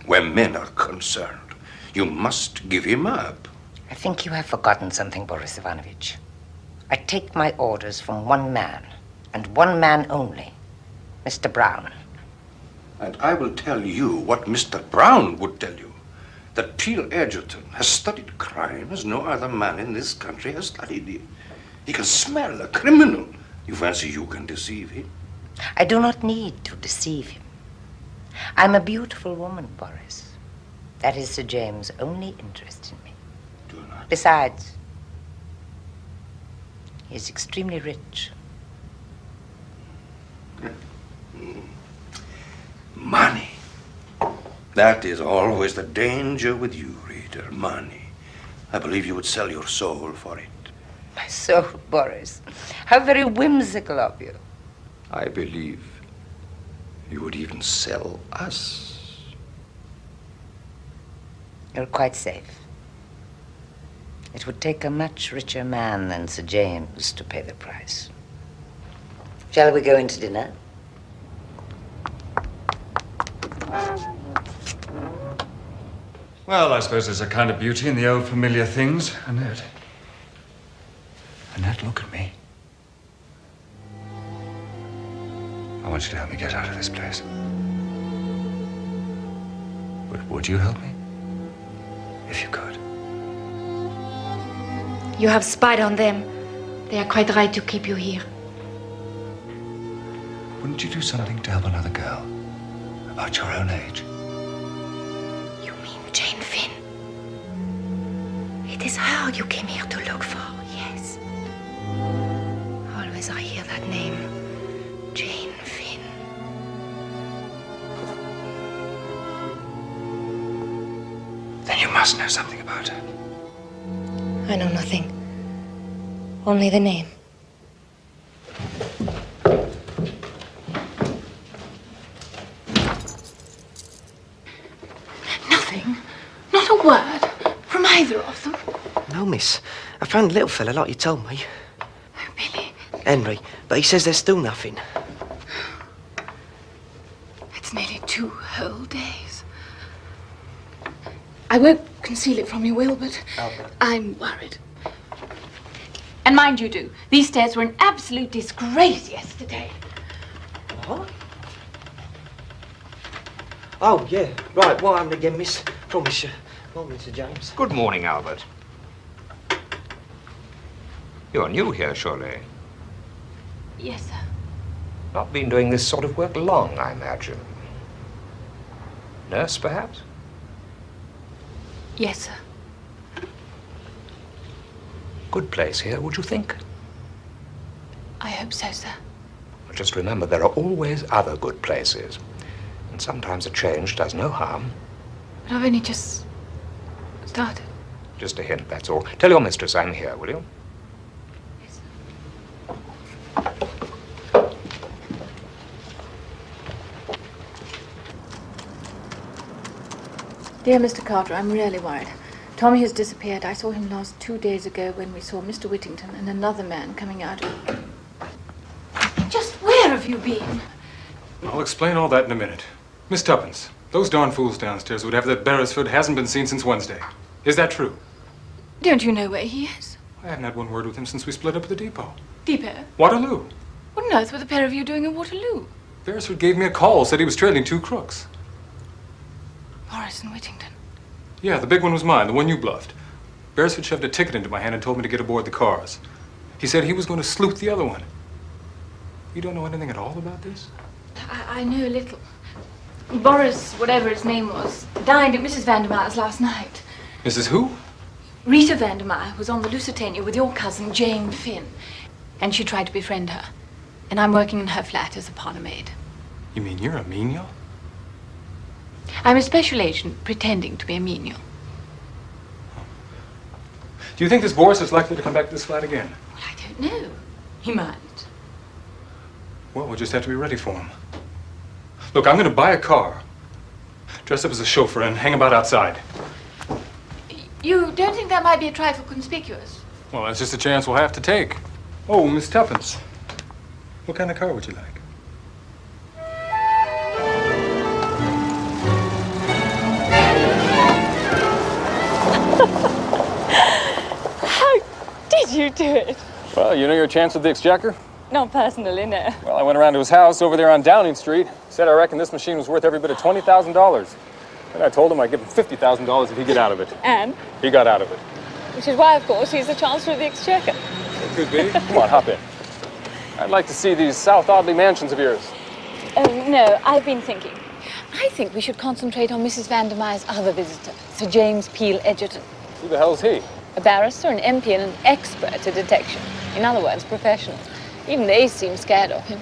where men are concerned. You must give him up. I think you have forgotten something, Boris Ivanovich. I take my orders from one man, and one man only, Mr. Brown. And I will tell you what Mr. Brown would tell you. That Peel Edgerton has studied crime as no other man in this country has studied it. He can smell a criminal. You fancy you can deceive him? I do not need to deceive him. I'm a beautiful woman, Boris. That is Sir James' only interest in me. Do not. Besides, he is extremely rich. Money. That is always the danger with you, reader. Money. I believe you would sell your soul for it. My soul, Boris. How very whimsical of you. I believe you would even sell us. You're quite safe. It would take a much richer man than Sir James to pay the price. Shall we go into dinner? Well, I suppose there's a kind of beauty in the old familiar things, Annette. Annette, look at me. I want you to help me get out of this place. But would you help me? If you could. You have spied on them. They are quite right to keep you here. Wouldn't you do something to help another girl? About your own age? You mean Jane Finn? It is her you came here to look for, yes. Always I hear that name. Jane Finn. Then you must know something about her. I know nothing. Only the name. Nothing. Not a word from either of them. No, miss. I found the little fella like you told me. Oh, Billy. Henry, but he says there's still nothing. It's nearly 2 whole days. I won't conceal it from you, Will, but I'm worried. And mind you do, these stairs were an absolute disgrace yesterday. What? Oh, yeah. Right, what happened again, miss? Promise you. Morning, Sir James. Good morning, Albert. You're new here, surely. Yes, sir. Not been doing this sort of work long, I imagine. Nurse, perhaps? Yes, sir. Good place here, would you think? I hope so, sir. But just remember, there are always other good places. And sometimes a change does no harm. But I've only just started. Just a hint, that's all. Tell your mistress I'm here, will you? Dear Mr. Carter, I'm really worried. Tommy has disappeared. I saw him last 2 days ago when we saw Mr. Whittington and another man coming out of... Just where have you been? I'll explain all that in a minute. Miss Tuppence, those darn fools downstairs would have that Beresford hasn't been seen since Wednesday. Is that true? Don't you know where he is? I haven't had one word with him since we split up at the depot. Depot? Waterloo. What on earth were the pair of you doing at Waterloo? Beresford gave me a call, said he was trailing 2 crooks. Morris and Whittington. Yeah, the big one was mine, the one you bluffed. Beresford shoved a ticket into my hand and told me to get aboard the cars. He said he was going to sloop the other one. You don't know anything at all about this? I know a little. Boris, whatever his name was, dined at Mrs. Vandermeyer's last night. Mrs. who? Rita Vandermeyer was on the Lusitania with your cousin, Jane Finn. And she tried to befriend her. And I'm working in her flat as a parlour maid. You mean you're a menial? I'm a special agent pretending to be a menial. Do you think this Boris is likely to come back to this flat again? Well, I don't know. He might. Well, we'll just have to be ready for him. Look, I'm going to buy a car, dress up as a chauffeur, and hang about outside. You don't think that might be a trifle conspicuous? Well, that's just a chance we'll have to take. Oh, Miss Tuppence, what kind of car would you like? How did you do it? Well, you know your chance with the Exchequer? Not personally, no. Well, I went around to his house over there on Downing Street. Said I reckon this machine was worth every bit of $20,000. Then I told him I'd give him $50,000 if he'd get out of it. And? He got out of it. Which is why, of course, he's the Chancellor of the Exchequer. It could be. Come on, hop in. I'd like to see these South Audley mansions of yours. Oh, no, I've been thinking. I I think we should concentrate on Mrs. Vandermeyer's other visitor, Sir James Peel Edgerton. Who the hell's he? A barrister, an MP, and an expert at detection. In other words, professional. Even they seem scared of him.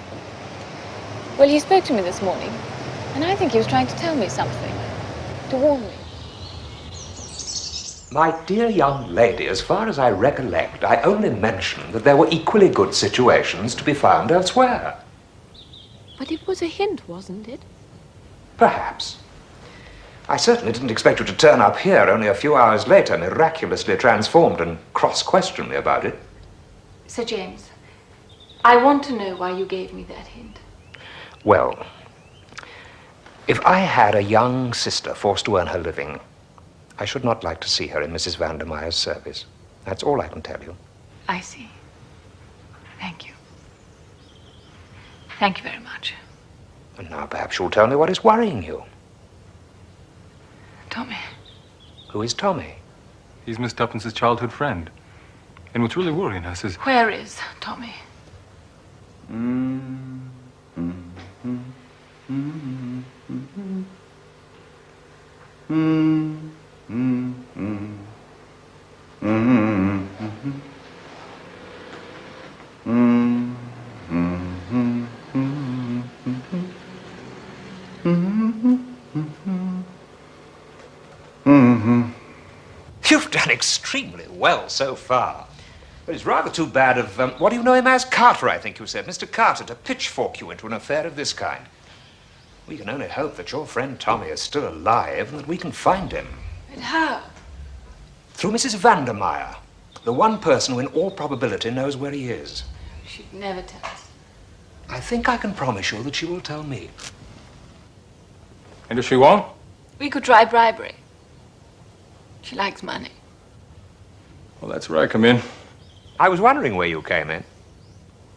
Well, he spoke to me this morning, and I think he was trying to tell me something. To warn me. My dear young lady, as far as I recollect, I only mentioned that there were equally good situations to be found elsewhere. But it was a hint, wasn't it? Perhaps. I certainly didn't expect you to turn up here only a few hours later, miraculously transformed, and cross-question me about it. Sir James, I want to know why you gave me that hint. Well, if I had a young sister forced to earn her living, I should not like to see her in Mrs. Vandermeyer's service. That's all I can tell you. I see. Thank you. Thank you very much. And now perhaps you'll tell me what is worrying you. Tommy. Who is Tommy? He's Miss Tuppence's childhood friend. And what's really worrying us is... Where is Tommy? You've done extremely well so far. But it's rather too bad of, what do you know him as? Carter, I think you said. Mr. Carter, to pitchfork you into an affair of this kind. We can only hope that your friend Tommy is still alive and that we can find him. But how? Through Mrs. Vandermeyer, the one person who in all probability knows where he is. She'd never tell us. I think I can promise you that she will tell me. And if she won't? We could try bribery. She likes money. Well, that's where I come in. I was wondering where you came in.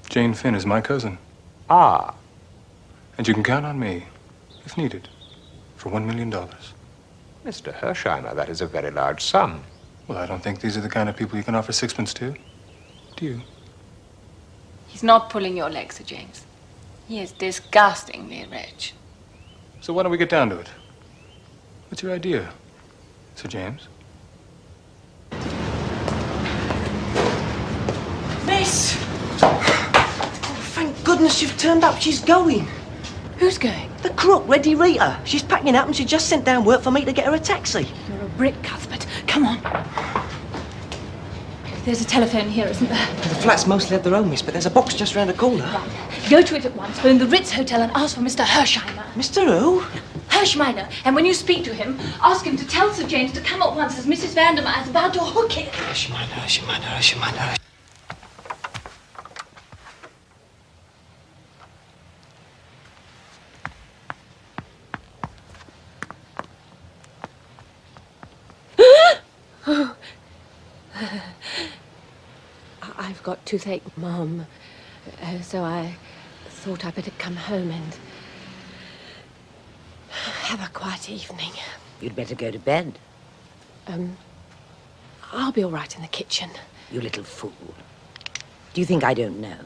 Jane Finn is my cousin. Ah. And you can count on me, if needed, for $1 million. Mr. Hersheimer, that is a very large sum. Well, I don't think these are the kind of people you can offer sixpence to. Do you? He's not pulling your leg, Sir James. He is disgustingly rich. So why don't we get down to it? What's your idea, Sir James? Miss! Oh, thank goodness you've turned up. She's going. Who's going? The crook, Reddy Rita. She's packing up and she just sent down word for me to get her a taxi. You're a brick, Cuthbert. Come on. There's a telephone here, isn't there? The flat's mostly at their own, miss, but there's a box just round the corner. Right. Go to it at once. Phone the Ritz Hotel and ask for Mr. Hersheimer. Mr. who? Hersheimer. And when you speak to him, ask him to tell Sir James to come at once as Mrs. Vandermeyer is about to hook him. Hersheimer. I've got toothache, Mom, so I thought I'd better come home and have a quiet evening. You'd better go to bed. I'll be all right in the kitchen. You little fool. Do you think I don't know?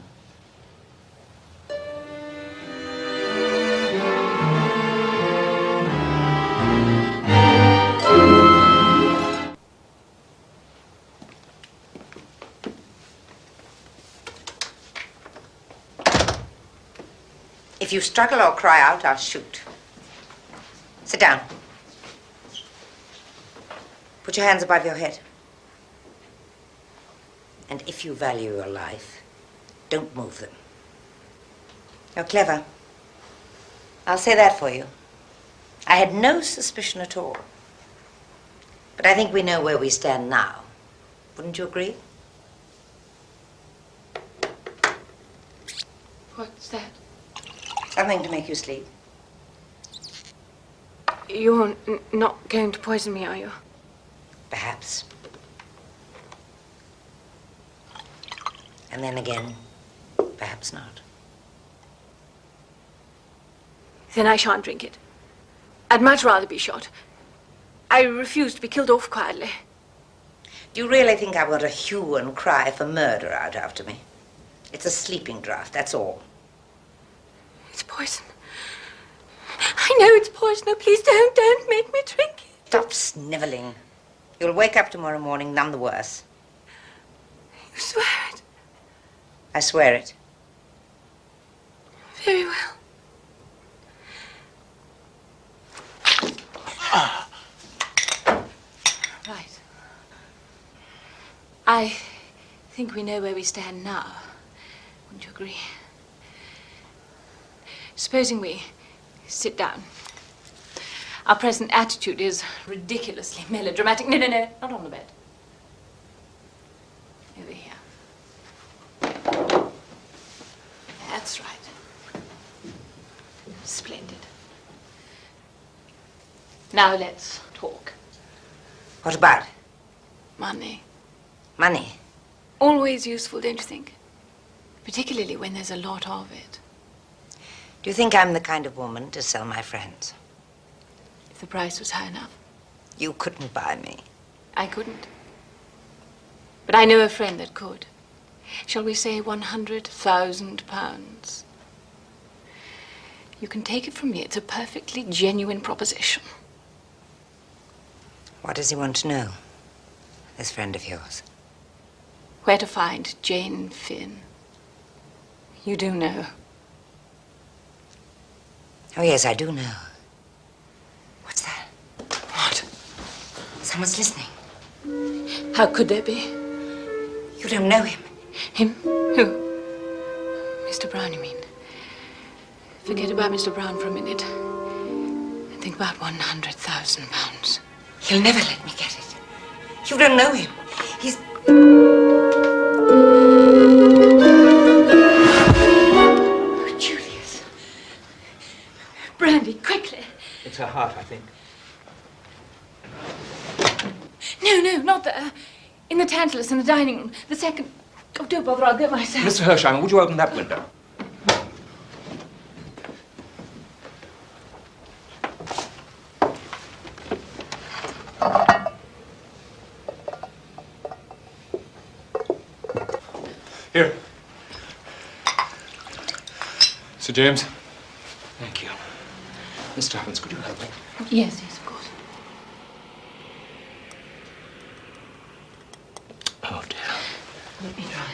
If you struggle or cry out, I'll shoot. Sit down. Put your hands above your head. And if you value your life, don't move them. You're clever. I'll say that for you. I had no suspicion at all. But I think we know where we stand now. Wouldn't you agree? What's that? Something to make you sleep. You're not going to poison me, are you? Perhaps. And then again, perhaps not. Then I shan't drink it. I'd much rather be shot. I refuse to be killed off quietly. Do you really think I want a hue and cry for murder out after me? It's a sleeping draught, that's all. It's poison. I know it's poison. No, please don't make me drink it. Stop snivelling. You'll wake up tomorrow morning none the worse. You swear it? I swear it. Very well. Right. I think we know where we stand now. Wouldn't you agree? Supposing we sit down. Our present attitude is ridiculously melodramatic. No, not on the bed. Over here. That's right. Splendid. Now let's talk. What about? Money. Money? Always useful, don't you think? Particularly when there's a lot of it. Do you think I'm the kind of woman to sell my friends? If the price was high enough. You couldn't buy me. I couldn't. But I know a friend that could. Shall we say £100,000? You can take it from me. It's a perfectly genuine proposition. What does he want to know, this friend of yours? Where to find Jane Finn. You do know. Oh, yes, I do know. What's that? What? Someone's listening. How could there be? You don't know him. Him? Who? Mr. Brown, you mean? Forget about Mr. Brown for a minute. And think about £100,000. He'll never let me get it. You don't know him. He's... Oh, Julius. Brandy, quickly. It's her heart, I think. No, not there. In the Tantalus, in the dining room. The second... Oh, don't bother, I'll go myself. Mr. Hersheimer, would you open that window? Here. Sir James. Thank you. Mr. Evans, could you help me? Yes, of course. Oh, dear. Let me try.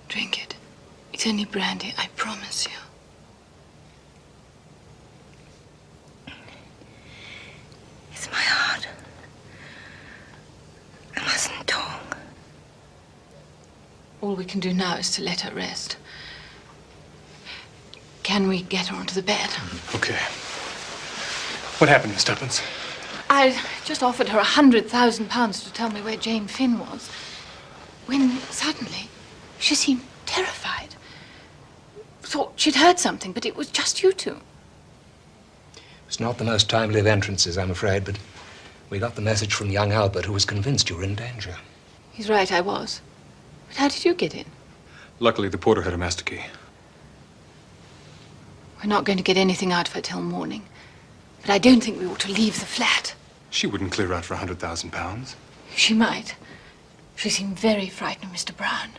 Drink it. It's only brandy, I promise you. It's my heart. I mustn't talk. All we can do now is to let her rest. Can we get her onto the bed? Okay. What happened, Miss Tuppence? I just offered her £100,000 to tell me where Jane Finn was, when suddenly she seemed terrified. Thought she'd heard something, but it was just you two. It's not the most timely of entrances, I'm afraid, but we got the message from young Albert, who was convinced you were in danger. He's right, I was. But how did you get in? Luckily, the porter had a master key. We're not going to get anything out of her till morning. But I don't think we ought to leave the flat. She wouldn't clear out for £100,000. She might. She seemed very frightened of Mr. Brown.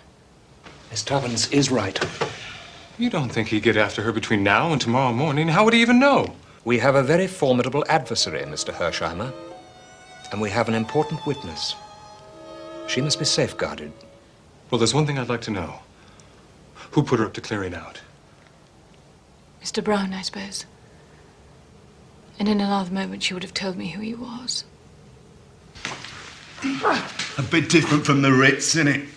Miss Tuppence is right. You don't think he'd get after her between now and tomorrow morning? How would he even know? We have a very formidable adversary, Mr. Hersheimer. And we have an important witness. She must be safeguarded. Well, there's one thing I'd like to know. Who put her up to clearing out? Mr. Brown, I suppose. And in another moment, she would have told me who he was. A bit different from the Ritz, isn't it?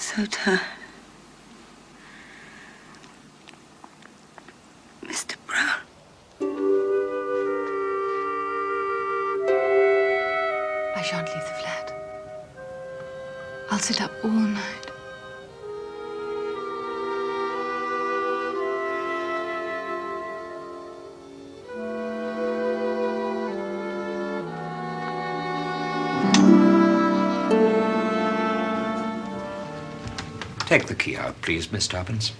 So tired. Mr. Brown. I shan't leave the flat. I'll sit up all night. Take the key out, please, Miss Tuppence.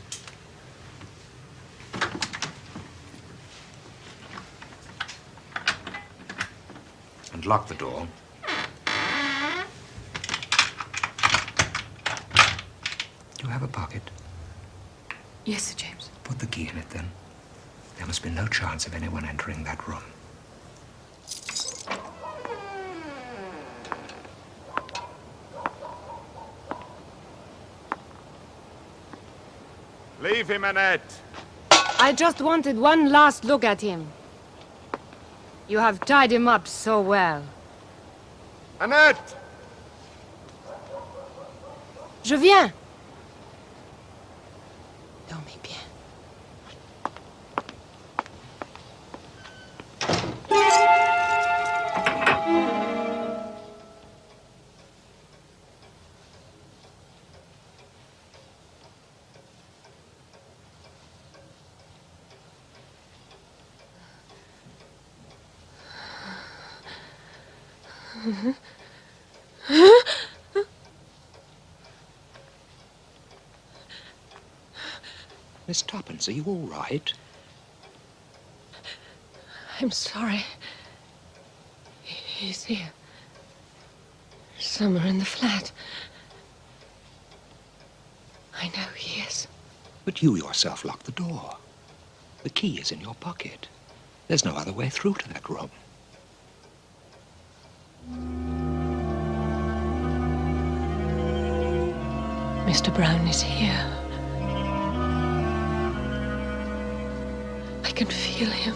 And lock the door. Do you have a pocket? Yes, Sir James. Put the key in it, then. There must be no chance of anyone entering that room. Leave him, Annette. I just wanted one last look at him. You have tied him up so well. Annette! Je viens. Dormez bien. Miss Tuppence, are you all right? I'm sorry. He's here. Somewhere in the flat. I know he is. But you yourself locked the door. The key is in your pocket. There's no other way through to that room. Mr. Brown is here. I can feel him.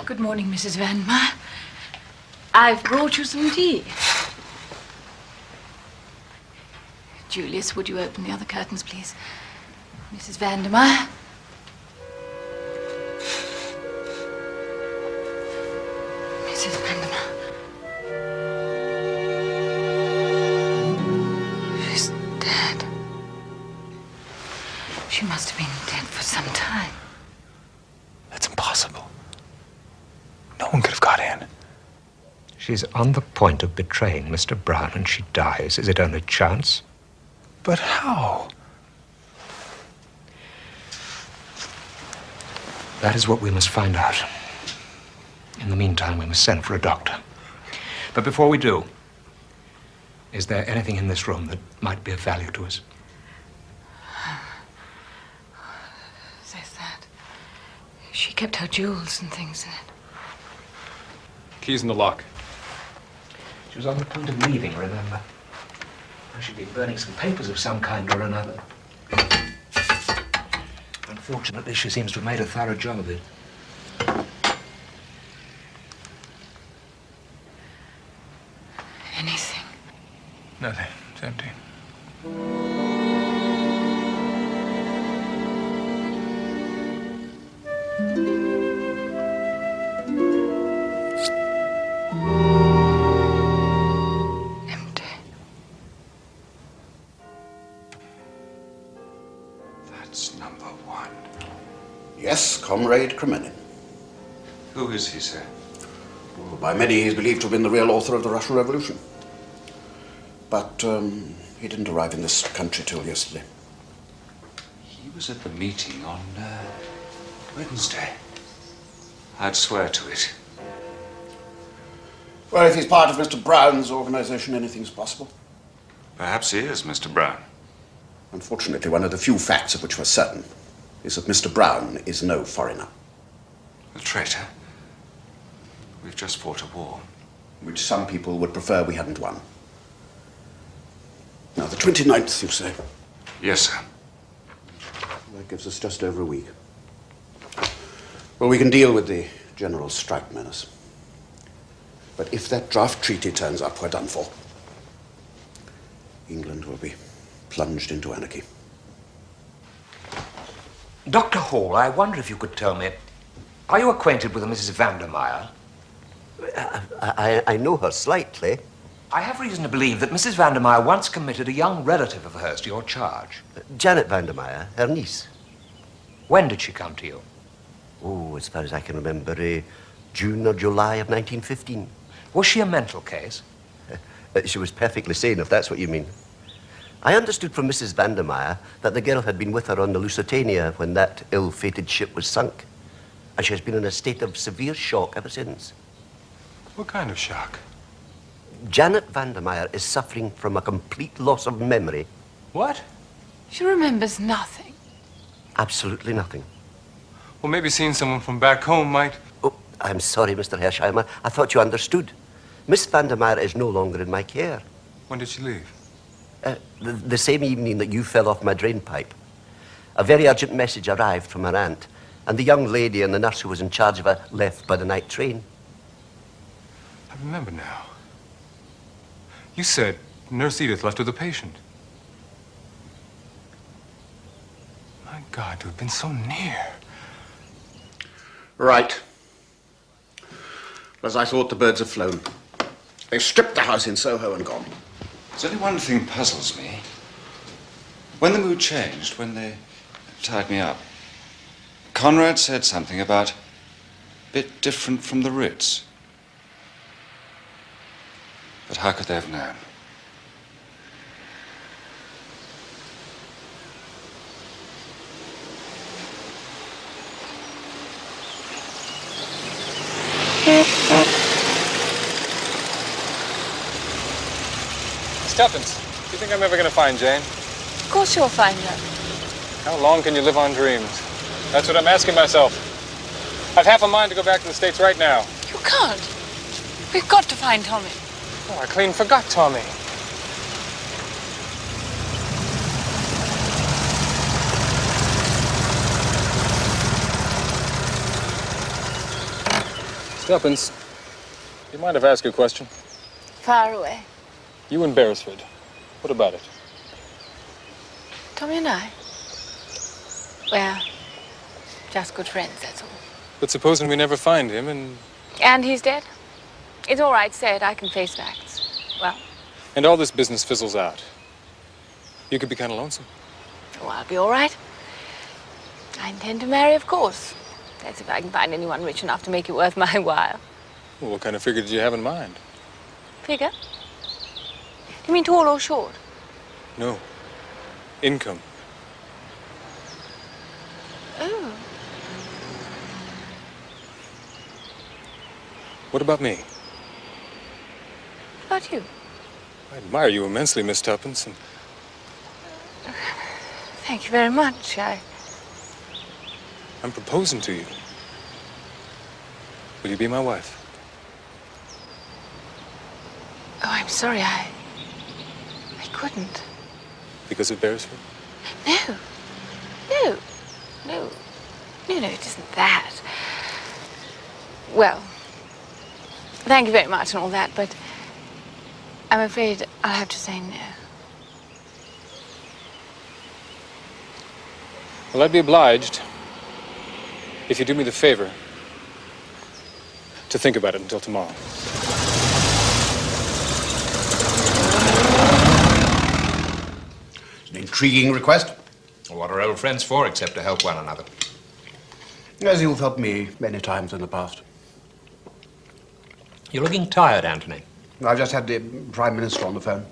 Good morning, Mrs. Vandermeer. I've brought you some tea. Julius, would you open the other curtains, please? Mrs. Vandermeer. Mrs. Vandermeer. She's dead. She must have been dead for some time. That's impossible. No one could have got in. She's on the point of betraying Mr. Brown and she dies. Is it only chance? But how? That is what we must find out. In the meantime, we must send for a doctor. But before we do, is there anything in this room that might be of value to us? There's that. She kept her jewels and things in it. Keys in the lock. She was on the point of leaving, remember? I should be burning some papers of some kind or another. Unfortunately, she seems to have made a thorough job of it. Anything? Nothing. It's empty. That's number one. Yes, Comrade Kremenin. Who is he, sir? Well, by many, he's believed to have been the real author of the Russian Revolution. But he didn't arrive in this country till yesterday. He was at the meeting on Wednesday. I'd swear to it. Well, if he's part of Mr. Brown's organization, anything's possible. Perhaps he is, Mr. Brown. Unfortunately, one of the few facts of which we're certain is that Mr. Brown is no foreigner. A traitor? We've just fought a war. Which some people would prefer we hadn't won. Now, the 29th, you say? Yes, sir. That gives us just over a week. Well, we can deal with the general strike menace. But if that draft treaty turns up, we're done for. England will be plunged into anarchy. Dr. Hall, I wonder if you could tell me, are you acquainted with a Mrs. Vandermeyer? I know her slightly. I have reason to believe that Mrs. Vandermeyer once committed a young relative of hers to your charge. Janet Vandermeyer, her niece. When did she come to you? Oh, as far as I can remember, June or July of 1915. Was she a mental case? She was perfectly sane, if that's what you mean. I understood from Mrs. Vandermeyer that the girl had been with her on the Lusitania when that ill-fated ship was sunk. And she has been in a state of severe shock ever since. What kind of shock? Janet Vandermeyer is suffering from a complete loss of memory. What? She remembers nothing. Absolutely nothing. Well, maybe seeing someone from back home might... Oh, I'm sorry, Mr. Hersheimer. I thought you understood. Miss Vandermeyer is no longer in my care. When did she leave? The same evening that you fell off my drain pipe. A very urgent message arrived from her aunt, and the young lady and the nurse who was in charge of her left by the night train. I remember now. You said Nurse Edith left with a patient. My God, to have been so near. Right. As I thought, the birds have flown. They've stripped the house in Soho and gone. There's only one thing puzzles me. When the mood changed, when they tied me up, Conrad said something about a bit different from the Ritz. But how could they have known? Stuffins, do you think I'm ever going to find Jane? Of course you'll find her. How long can you live on dreams? That's what I'm asking myself. I've half a mind to go back to the States right now. You can't. We've got to find Tommy. Oh, I clean forgot Tommy. Stuffins, do you mind if I ask you a question? Far away. You and Beresford, what about it? Tommy and I? We're just good friends, that's all. But supposing we never find him And he's dead? It's all right, say it. I can face facts. Well? and all this business fizzles out, you could be kind of lonesome. Oh, I'll be all right. I intend to marry, of course. That's if I can find anyone rich enough to make it worth my while. Well, what kind of figure did you have in mind? Figure? You mean tall or short? No. Income. Oh. What about me? What about you? I admire you immensely, Miss Tuppence, and Thank you very much. I'm proposing to you. Will you be my wife? Oh, I'm sorry, I couldn't. Because of Beresford? No. No. No. No, no, it isn't that. Well, thank you very much and all that, but I'm afraid I'll have to say no. Well, I'd be obliged if you do me the favor to think about it until tomorrow. It's an intriguing request. What are old friends for except to help one another? As you've helped me many times in the past. You're looking tired, Anthony. I've just had the Prime Minister on the phone.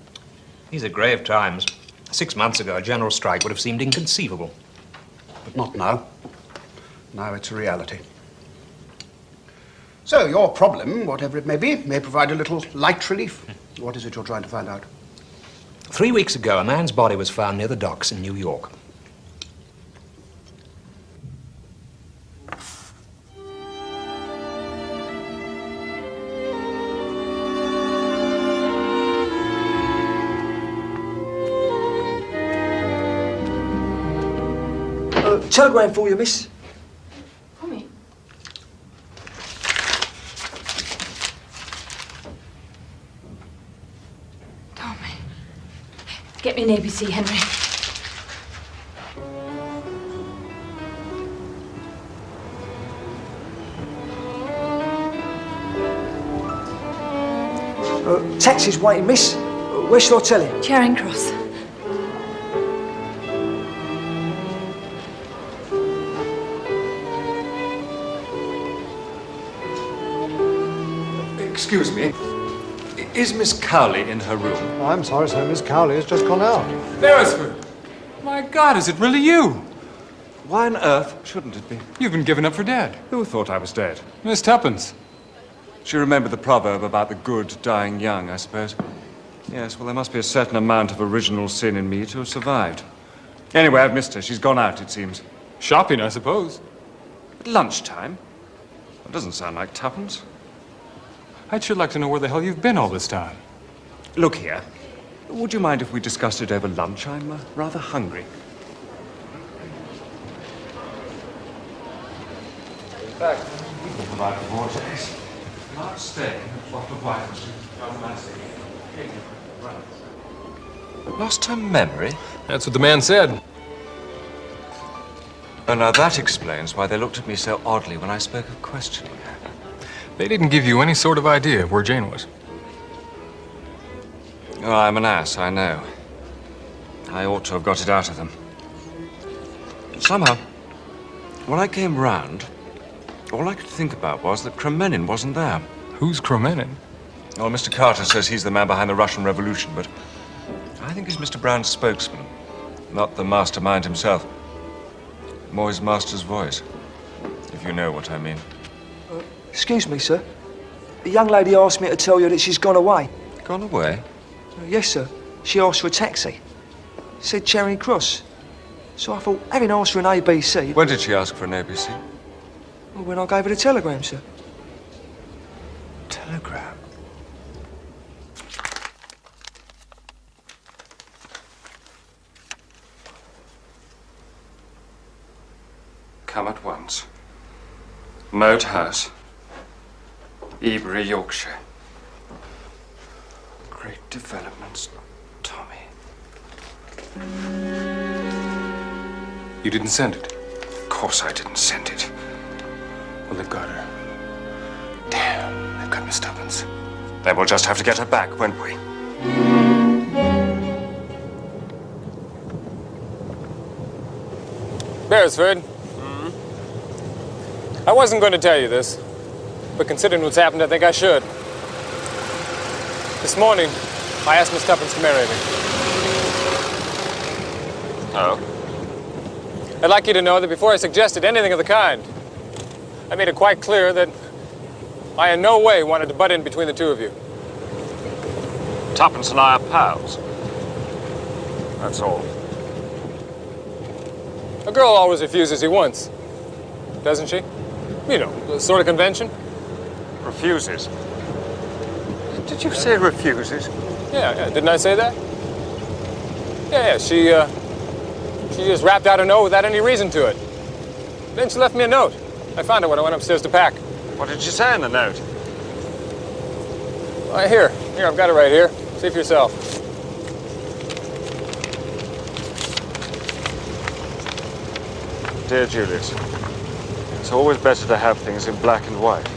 These are grave times. 6 months ago, a general strike would have seemed inconceivable. But not now. Now it's a reality. So, your problem, whatever it may be, may provide a little light relief. What is it you're trying to find out? 3 weeks ago, a man's body was found near the docks in New York. Telegram for you, miss. For me? Tommy. Get me an ABC, Henry. Taxi's waiting, miss. Where shall I tell him? Charing Cross. Excuse me. Is Miss Cowley in her room? Oh, I'm sorry, sir. Miss Cowley has just gone out. Beresford! My God, is it really you? Why on earth shouldn't it be? You've been given up for dead. Who thought I was dead? Miss Tuppence. She remembered the proverb about the good dying young, I suppose. Yes, well, there must be a certain amount of original sin in me to have survived. Anyway, I've missed her. She's gone out, it seems. Shopping, I suppose. At lunchtime? That doesn't sound like Tuppence. I'd sure like to know where the hell you've been all this time. Look here. Would you mind if we discussed it over lunch? I'm rather hungry. In fact, we can provide for more days. Not staying at what the wife was Lost her memory? That's what the man said. Oh, now that explains why they looked at me so oddly when I spoke of questioning her. They didn't give you any sort of idea of where Jane was. Oh, I'm an ass, I know. I ought to have got it out of them. Somehow, when I came round, all I could think about was that Kremenin wasn't there. Who's Kremenin? Well, Mr. Carter says he's the man behind the Russian Revolution, but I think he's Mr. Brown's spokesman, not the mastermind himself. More his master's voice, if you know what I mean. Excuse me, sir. The young lady asked me to tell you that she's gone away. Gone away? Yes, sir. She asked for a taxi. Said Charing Cross. So I thought, having asked for an ABC... When did she ask for an ABC? Well, when I gave her the telegram, sir. Telegram? Come at once. Moat House. Ebury, Yorkshire. Great developments, Tommy. You didn't send it? Of course I didn't send it. Well, they've got her. Damn, they've got Miss Tuppence. Then we'll just have to get her back, won't we? Beresford. I wasn't going to tell you this, but considering what's happened, I think I should. This morning, I asked Miss Tuppence to marry me. Oh? I'd like you to know that before I suggested anything of the kind, I made it quite clear that I in no way wanted to butt in between the two of you. Tuppence and I are pals. That's all. A girl always refuses you once, doesn't she? You know, the sort of convention. Refuses? Did you say refuses? Yeah, didn't I say that? Yeah, she just rapped out a no without any reason to it. Then she left me a note. I found it when I went upstairs to pack. What did she say in the note? Here, I've got it right here. See for yourself. Dear Julius, it's always better to have things in black and white.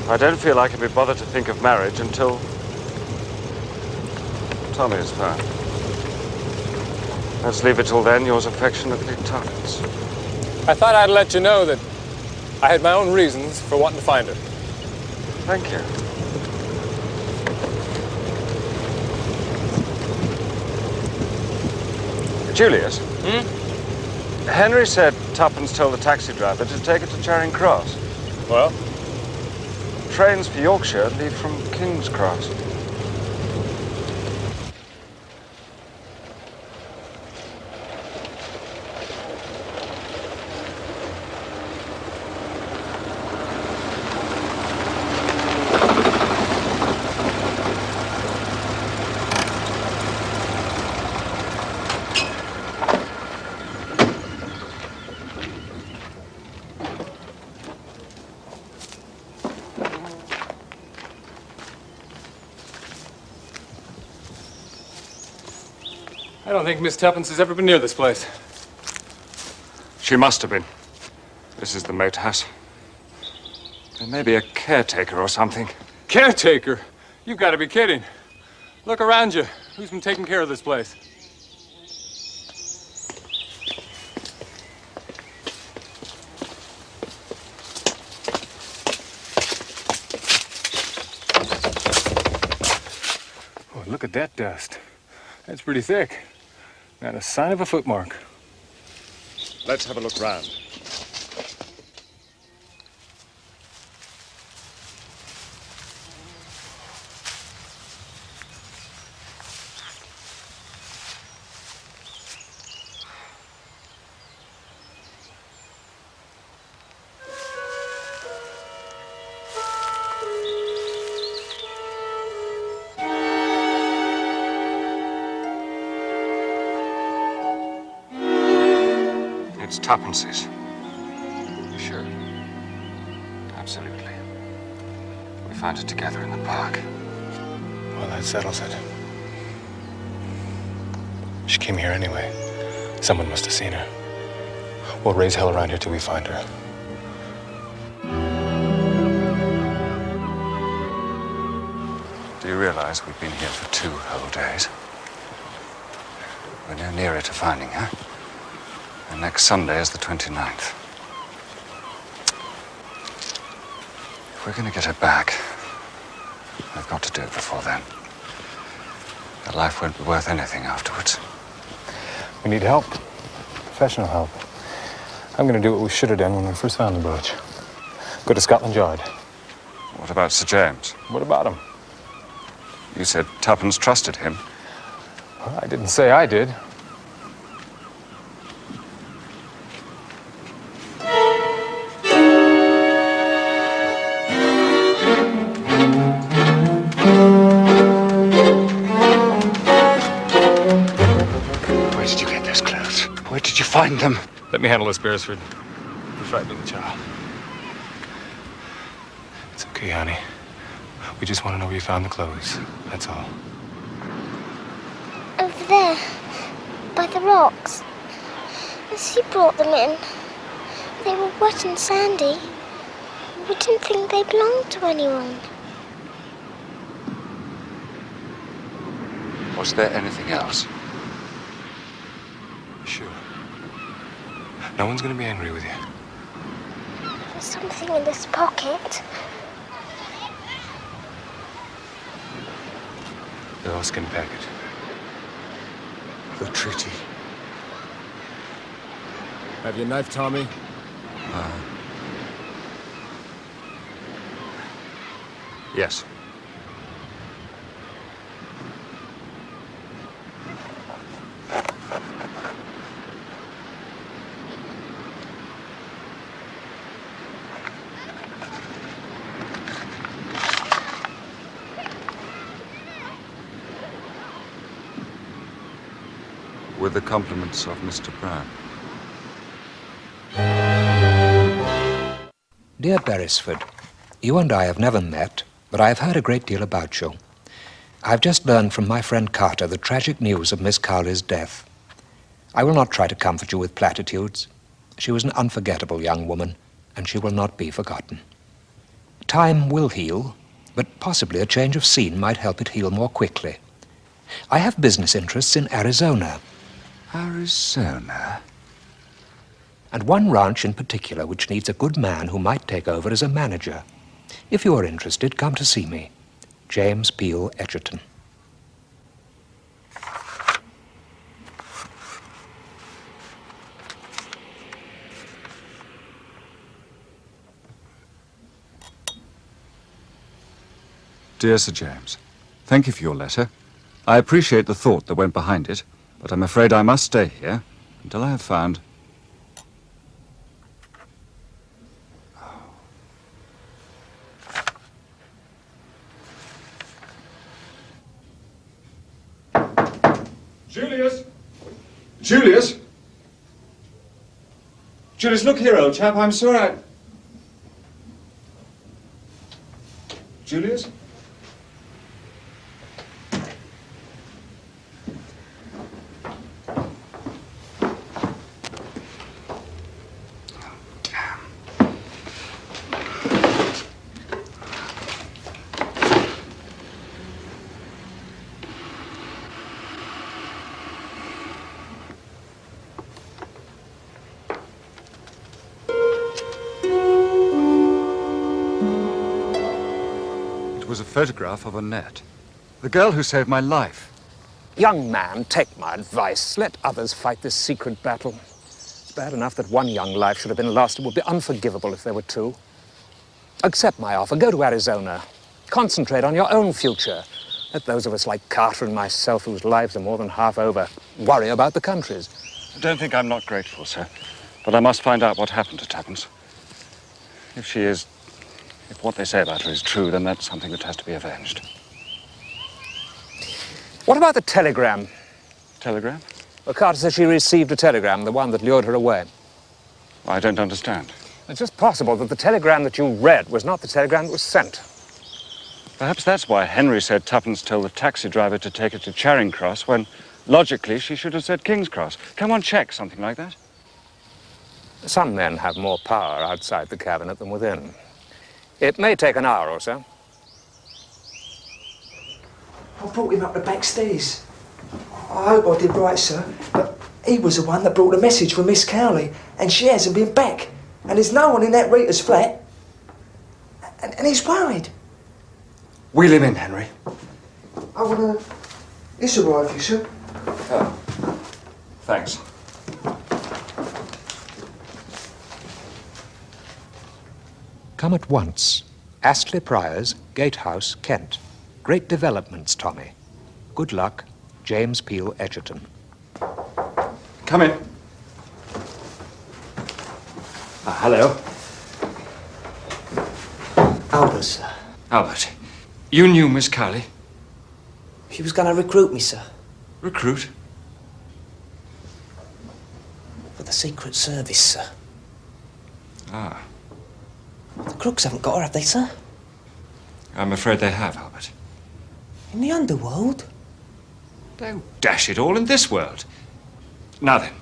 I don't feel I can be bothered to think of marriage until Tommy is found. Let's leave it till then. Yours affectionately, Tuppence. I thought I'd let you know that I had my own reasons for wanting to find her. Thank you. Julius? Henry said Tuppence told the taxi driver to take her to Charing Cross. Well? Trains for Yorkshire leave from King's Cross. I don't think Miss Tuppence has ever been near this place. She must have been. This is the Moat House. There may be a caretaker or something. Caretaker? You've got to be kidding. Look around you. Who's been taking care of this place? Oh, look at that dust. That's pretty thick. Not a sign of a footmark. Let's have a look round. It's Tuppence's. Sure. Absolutely. We found it together in the park. Well, that settles it. She came here anyway. Someone must have seen her. We'll raise hell around here till we find her. Do you realize we've been here for 2 whole days? We're no nearer to finding her. And next Sunday is the 29th. If we're going to get her back, we've got to do it before then. Her life won't be worth anything afterwards. We need help. Professional help. I'm going to do what we should have done when we first found the brooch. Go to Scotland Yard. What about Sir James? What about him? You said Tuppence trusted him. Well, I didn't say I did. Where did you get those clothes? Where did you find them? Let me handle this, Beresford. You're frightening the child. It's okay, honey. We just want to know where you found the clothes. That's all. Over there, by the rocks. The sea brought them in. They were wet and sandy. We didn't think they belonged to anyone. Was there anything else? Sure. No one's going to be angry with you. There's something in this pocket. The oilskin packet. The treaty. Have your knife, Tommy? Yes. With the compliments of Mr. Brown. Dear Beresford, you and I have never met, but I have heard a great deal about you. I've just learned from my friend Carter the tragic news of Miss Cowley's death. I will not try to comfort you with platitudes. She was an unforgettable young woman, and she will not be forgotten. Time will heal, but possibly a change of scene might help it heal more quickly. I have business interests in Arizona. Arizona? And one ranch in particular which needs a good man who might take over as a manager. If you are interested, come to see me. James Peel Edgerton. Dear Sir James, thank you for your letter. I appreciate the thought that went behind it, but I'm afraid I must stay here until I have found... Julius! Julius! Julius, look here, old chap. I'm sorry Julius? It was a photograph of Annette, the girl who saved my life. Young man, take my advice. Let others fight this secret battle. It's bad enough that one young life should have been lost. It would be unforgivable if there were two. Accept my offer. Go to Arizona. Concentrate on your own future. Let those of us like Carter and myself, whose lives are more than half over, worry about the country's. Don't think I'm not grateful, sir. But I must find out what happened to Tuppence. If what they say about her is true, then that's something that has to be avenged. What about the telegram? Telegram? Well, Carter says she received a telegram, the one that lured her away. I don't understand. It's just possible that the telegram that you read was not the telegram that was sent. Perhaps that's why Henry said Tuppence told the taxi driver to take her to Charing Cross, when, logically, she should have said King's Cross. Come on, check something like that. Some men have more power outside the cabinet than within. It may take an hour or so. I brought him up the back stairs. I hope I did right, sir, but he was the one that brought the message for Miss Cowley, and she hasn't been back. And there's no one in that Rita's flat. And he's worried. Wheel him in, Henry. I want to... This will arrive for you, sir. Oh. Thanks. Come at once. Astley Priors, Gatehouse, Kent. Great developments, Tommy. Good luck, James Peel Edgerton. Come in. Hello. Albert, sir. Albert, you knew Miss Cowley? She was going to recruit me, sir. Recruit? For the Secret Service, sir. Ah. The crooks haven't got her, have they, sir? I'm afraid they have, Albert. In the underworld? Oh, dash it all, in this world. Now then,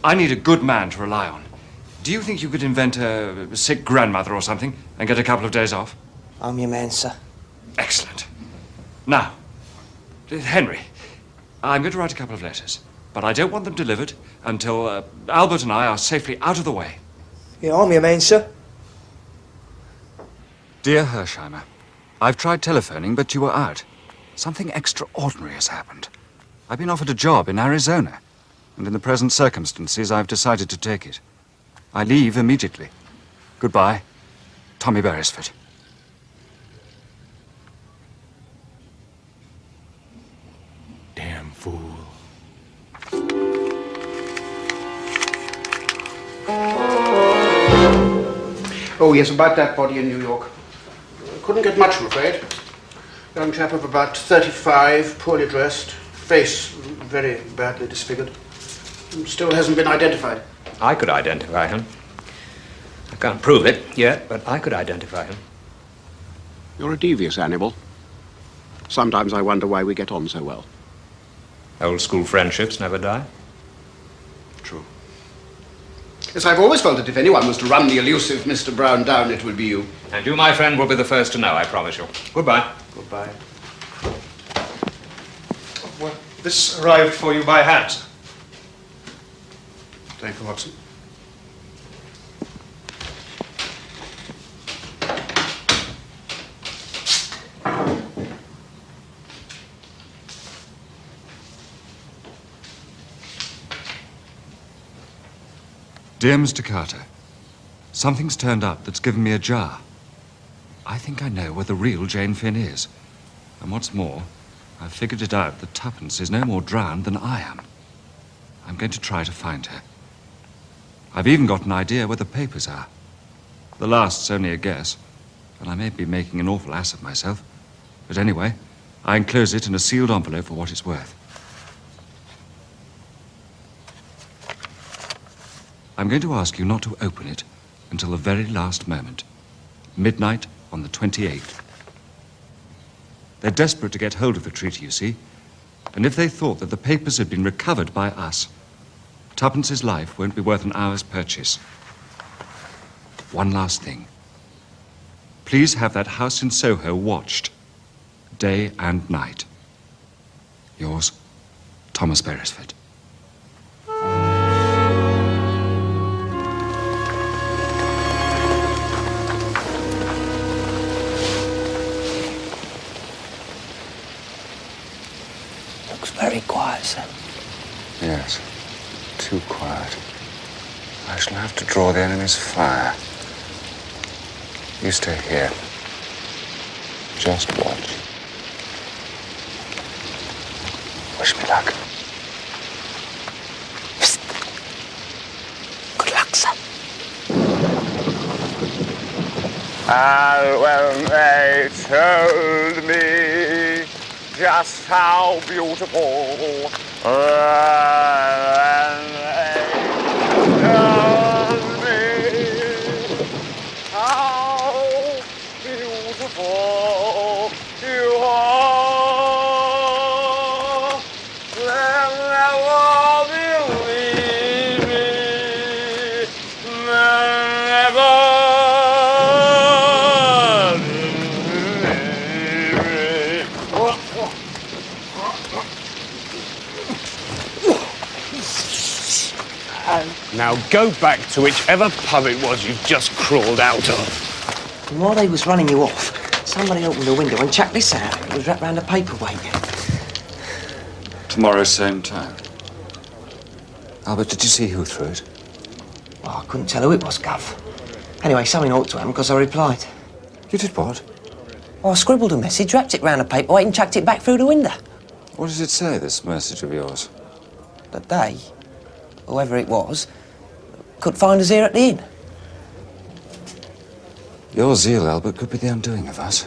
I need a good man to rely on. Do you think you could invent a sick grandmother or something and get a couple of days off? I'm your man, sir. Excellent. Now, Henry, I'm going to write a couple of letters, but I don't want them delivered until Albert and I are safely out of the way. Yeah, I'm your man, sir. Dear Hersheimer, I've tried telephoning, but you were out. Something extraordinary has happened. I've been offered a job in Arizona, and in the present circumstances, I've decided to take it. I leave immediately. Goodbye, Tommy Beresford. Damn fool. Oh, yes, about that body in New York. Couldn't get much, I'm afraid. Young chap of about 35, poorly dressed, face very badly disfigured. Still hasn't been identified. I could identify him. I can't prove it yet, but I could identify him. You're a devious animal. Sometimes I wonder why we get on so well. Old school friendships never die. True. Yes, I've always felt that if anyone was to run the elusive Mr. Brown down, it would be you. And you, my friend, will be the first to know, I promise you. Goodbye. Goodbye. Well, this arrived for you by hand, sir. Thank you, Watson. Dear Mr. Carter, something's turned up that's given me a jar. I think I know where the real Jane Finn is. And what's more, I've figured it out that Tuppence is no more drowned than I am. I'm going to try to find her. I've even got an idea where the papers are. The last's only a guess, and I may be making an awful ass of myself. But anyway, I enclose it in a sealed envelope for what it's worth. I'm going to ask you not to open it until the very last moment. Midnight on the 28th. They're desperate to get hold of the treaty, you see. And if they thought that the papers had been recovered by us, Tuppence's life won't be worth an hour's purchase. One last thing. Please have that house in Soho watched, day and night. Yours, Thomas Beresford. Looks very quiet, sir. Yes, too quiet. I shall have to draw the enemy's fire. You stay here. Just watch. Wish me luck. Good luck, sir. And when they told me just how beautiful, when they told me how beautiful you are, they'll never believe me, never. Now go back to whichever pub it was you've just crawled out of. And while they was running you off, somebody opened the window and chucked this out. It was wrapped round a paperweight. Tomorrow, same time. Albert, did you see who threw it? Well, I couldn't tell who it was, Gov. Anyway, something ought to happen because I replied. You did what? Well, I scribbled a message, wrapped it round a paperweight and chucked it back through the window. What does it say, this message of yours? That they, whoever it was, could find us here at the inn. Your zeal, Albert, could be the undoing of us.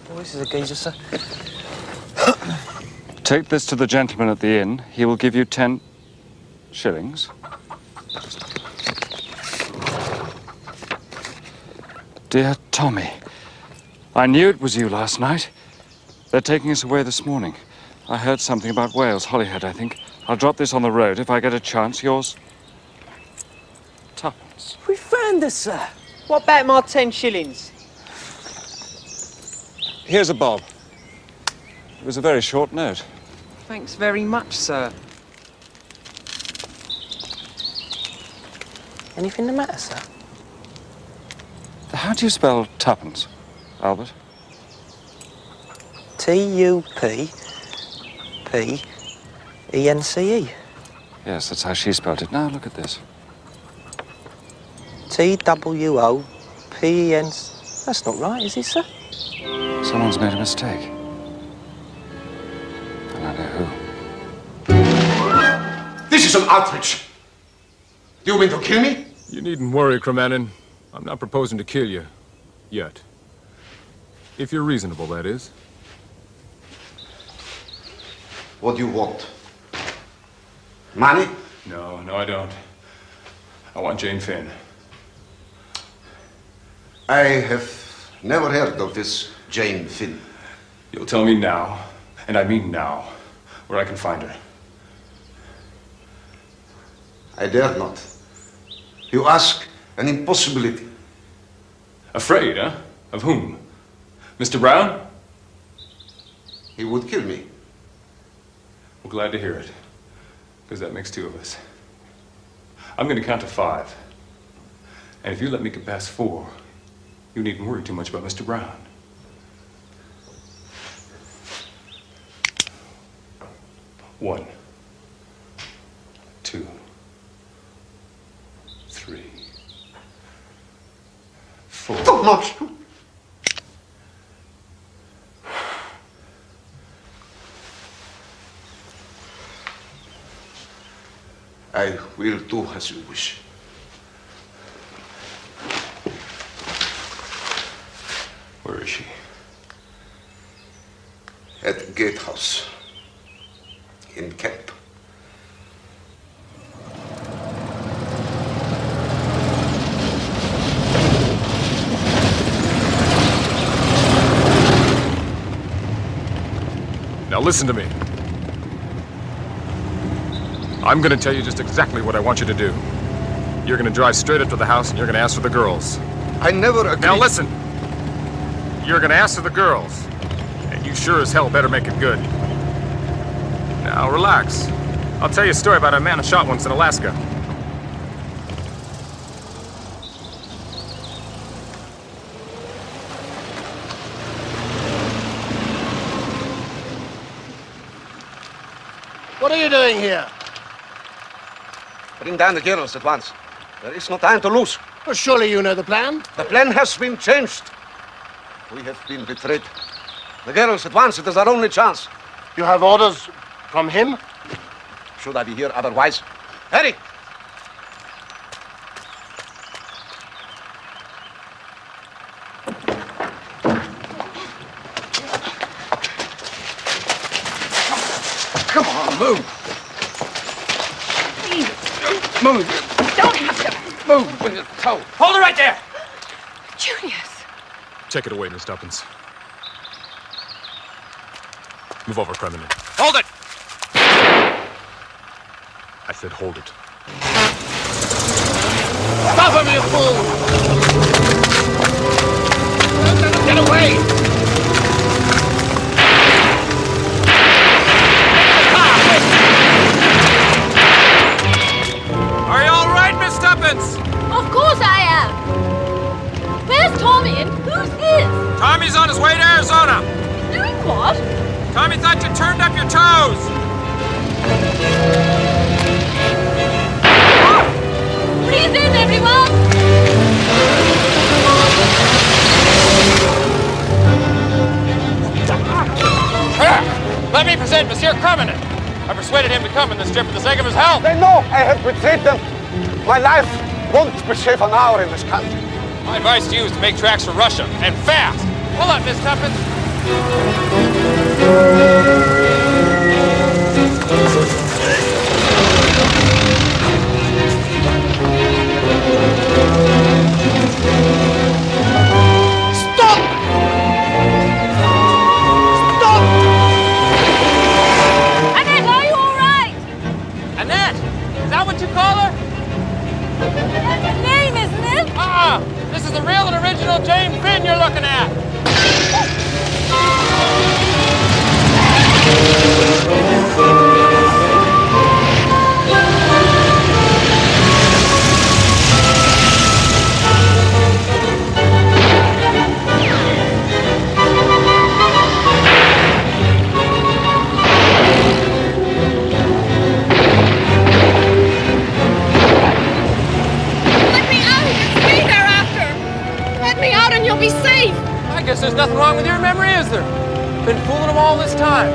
Well, this is a geezer, sir. Take this to the gentleman at the inn. He will give you 10 shillings. Dear Tommy, I knew it was you last night. They're taking us away this morning. I heard something about Wales, Holyhead, I think. I'll drop this on the road if I get a chance. Yours, Tuppence. We found us, sir. What about my 10 shillings? Here's a bob. It was a very short note. Thanks very much, sir. Anything the matter, sir? How do you spell Tuppence, Albert? Tuppence. Yes, that's how she spelled it. Now look at this. Twopen. That's not right, is it, sir? Someone's made a mistake. And I know who. This is an outrage. Do you mean to kill me? You needn't worry, Kremenin. I'm not proposing to kill you. Yet. If you're reasonable, that is. What do you want? Money? No, I don't. I want Jane Finn. I have never heard of this Jane Finn. You'll tell me now, and I mean now, where I can find her. I dare not. You ask an impossibility. Afraid, huh? Of whom? Mr. Brown? He would kill me. Well, glad to hear it, because that makes two of us. I'm going to count to 5. And if you let me get past 4, you needn't worry too much about Mr. Brown. One, 2, 3, 4. Too much. I will do as you wish. Where is she? At the gatehouse in Kent. Now listen to me. I'm gonna tell you just exactly what I want you to do. You're gonna drive straight up to the house and you're gonna ask for the girls. I never agreed. Now listen. You're gonna ask for the girls. And you sure as hell better make it good. Now relax. I'll tell you a story about a man I shot once in Alaska. What are you doing here? Bring down the girls at once. There is no time to lose. Well, surely you know the plan? The plan has been changed. We have been betrayed. The girls at once, it is our only chance. You have orders from him? Should I be here otherwise? Hurry! Come on, move. Move. Don't have to. Move with your toe. Hold her right there! Julius. Take it away, Miss Tuppence. Move over, Criminal. Hold it! I said hold it. Stop him, you fool! Get away! Are you all right, Miss Tuppence? Of course I am. Where's Tommy and who's this? Tommy's on his way to Arizona. Doing what? Tommy thought you turned up your toes. Breathe in, everyone! Let me present Monsieur Crummonet. I persuaded him to come in this trip for the sake of his health. They know I have betrayed them. My life won't be safe an hour in this country. My advice to you is to make tracks for Russia, and fast. Hold up, Miss Tuppence. Stop! Stop! Annette, are you all right? Annette, is that what you call her? That's her name, isn't it? This is the real and original Jane Finn you're looking at. Let me out! It's me they're after! Let me out and you'll be safe! I guess there's nothing wrong with your memory, is there? Been fooling them all this time.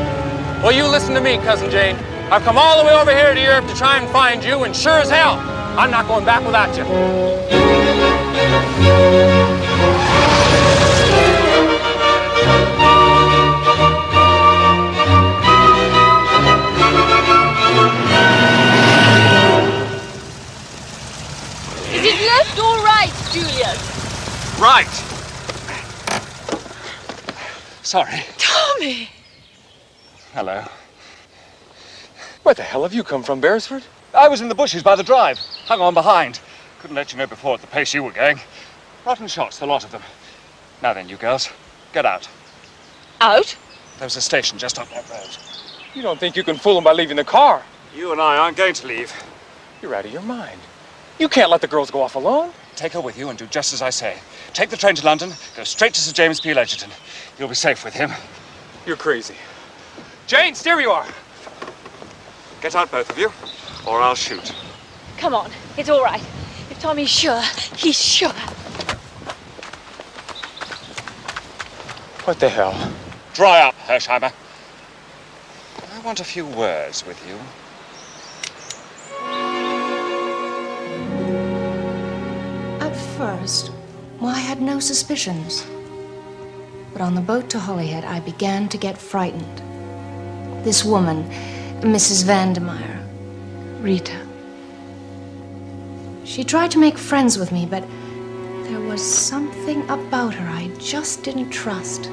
Well, you listen to me, Cousin Jane. I've come all the way over here to Europe to try and find you, and sure as hell, I'm not going back without you. Is it left or right, Julius? Right. Sorry. Tommy! Hello. Where the hell have you come from, Beresford? I was in the bushes by the drive. Hung on behind. Couldn't let you know before at the pace you were going. Rotten shots, the lot of them. Now then, you girls, get out. Out? There's a station just up that road. You don't think you can fool them by leaving the car? You and I aren't going to leave. You're out of your mind. You can't let the girls go off alone. Take her with you and do just as I say. Take the train to London, go straight to Sir James Peel Edgerton. You'll be safe with him. You're crazy. Jane, stay where you are. Get out, both of you, or I'll shoot. Come on, it's all right. If Tommy's sure, he's sure. What the hell? Dry up, Hersheimer. I want a few words with you. At first, well, I had no suspicions. But on the boat to Holyhead, I began to get frightened. This woman, Mrs. Vandermeyer, Rita. She tried to make friends with me, but there was something about her I just didn't trust.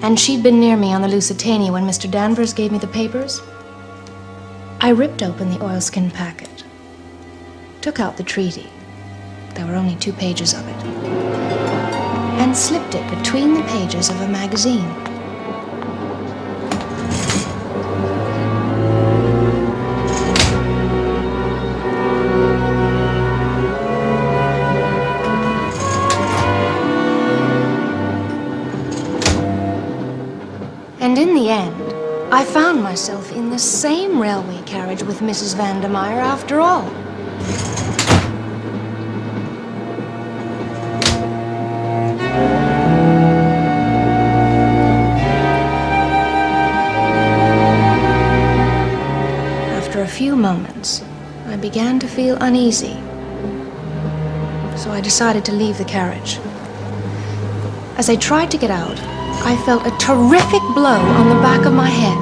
And she'd been near me on the Lusitania when Mr. Danvers gave me the papers. I ripped open the oilskin packet, took out the treaty. There were only 2 pages of it, and slipped it between the pages of a magazine. And in the end, I found myself in the same railway carriage with Mrs. Vandermeyer after all. After a few moments, I began to feel uneasy. So I decided to leave the carriage. As I tried to get out, I felt a terrific blow on the back of my head.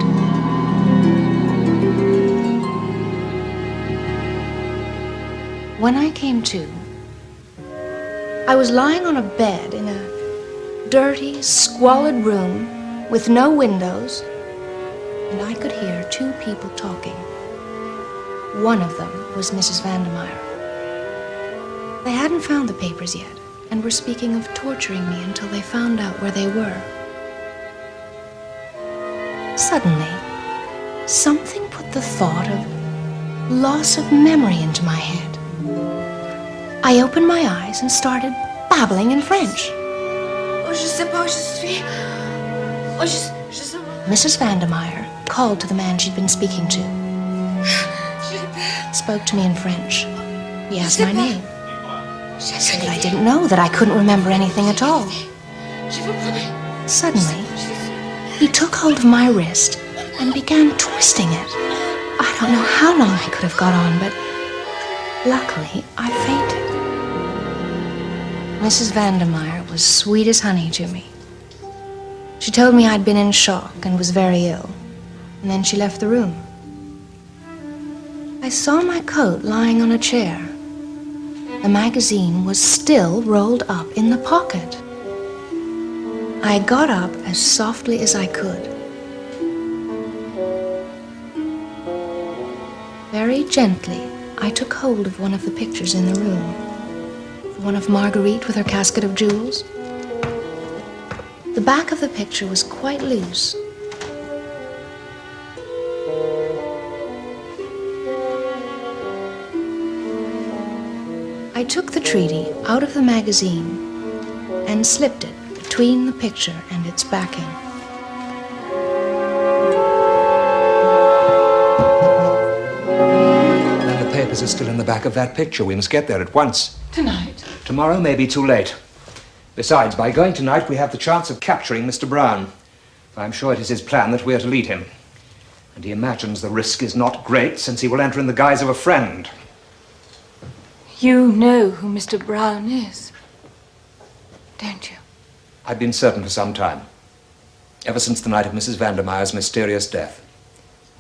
When I came to, I was lying on a bed in a dirty, squalid room with no windows, and I could hear 2 people talking. One of them was Mrs. Vandermeyer. They hadn't found the papers yet and were speaking of torturing me until they found out where they were. Suddenly, something put the thought of loss of memory into my head. I opened my eyes and started babbling in French. Mrs. Vandermeyer called to the man she'd been speaking to. Spoke to me in French. He asked my name. I said that I didn't know, that I couldn't remember anything at all. Suddenly, he took hold of my wrist and began twisting it. I don't know how long I could have got on, but luckily I fainted. Mrs. Vandermeyer was sweet as honey to me. She told me I'd been in shock and was very ill, and then she left the room. I saw my coat lying on a chair. The magazine was still rolled up in the pocket. I got up as softly as I could. Very gently, I took hold of one of the pictures in the room. One of Marguerite with her casket of jewels. The back of the picture was quite loose. I took the treaty out of the magazine and slipped it between the picture and its backing. And the papers are still in the back of that picture. We must get there at once. Tonight? Tomorrow may be too late. Besides, by going tonight, we have the chance of capturing Mr. Brown. I'm sure it is his plan that we are to lead him. And he imagines the risk is not great, since he will enter in the guise of a friend. You know who Mr. Brown is, don't you? I've been certain for some time. Ever since the night of Mrs. Vandermeyer's mysterious death.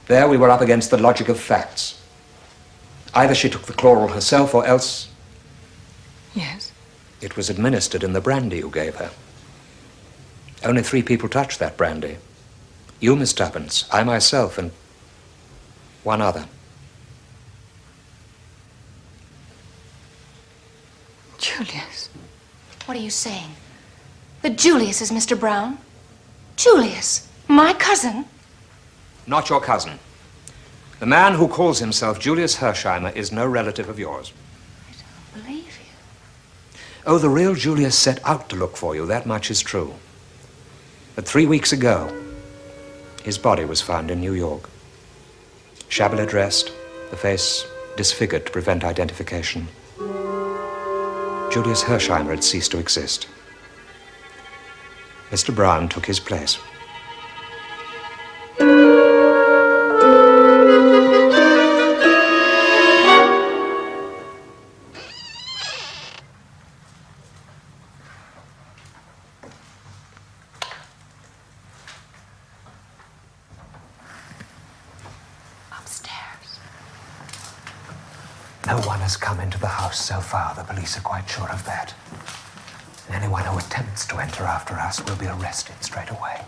There we were up against the logic of facts. Either she took the chloral herself, or else... Yes. It was administered in the brandy you gave her. Only 3 people touched that brandy. You, Miss Tuppence, I myself, and one other. Julius. What are you saying? That Julius is Mr. Brown? Julius, my cousin? Not your cousin. The man who calls himself Julius Hersheimer is no relative of yours. Believe you. Oh, the real Julius set out to look for you, that much is true. But 3 weeks ago, his body was found in New York. Shabbily dressed, the face disfigured to prevent identification. Julius Hersheimer had ceased to exist. Mr. Brown took his place. No one has come into the house so far. The police are quite sure of that. Anyone who attempts to enter after us will be arrested straight away.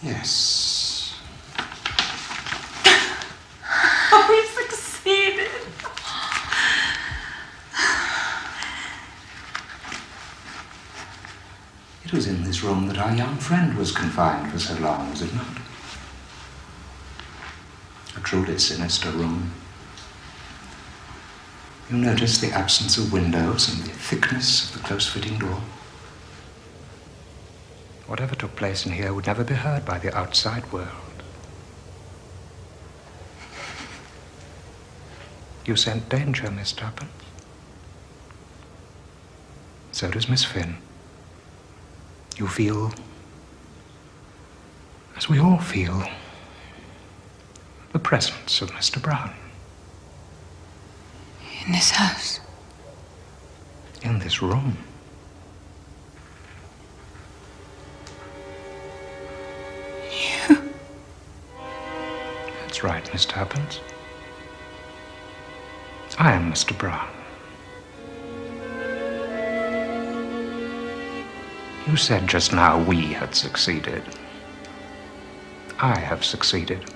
Yes. Oh, we succeeded. It was in this room that our young friend was confined for so long, was it not? A truly sinister room. You notice the absence of windows and the thickness of the close-fitting door. Whatever took place in here would never be heard by the outside world. You scent danger, Miss Tuppence. So does Miss Finn. You feel, as we all feel, the presence of Mr. Brown. In this house? In this room. That's right, Miss Tuppence. I am Mr. Brown. You said just now we had succeeded. I have succeeded.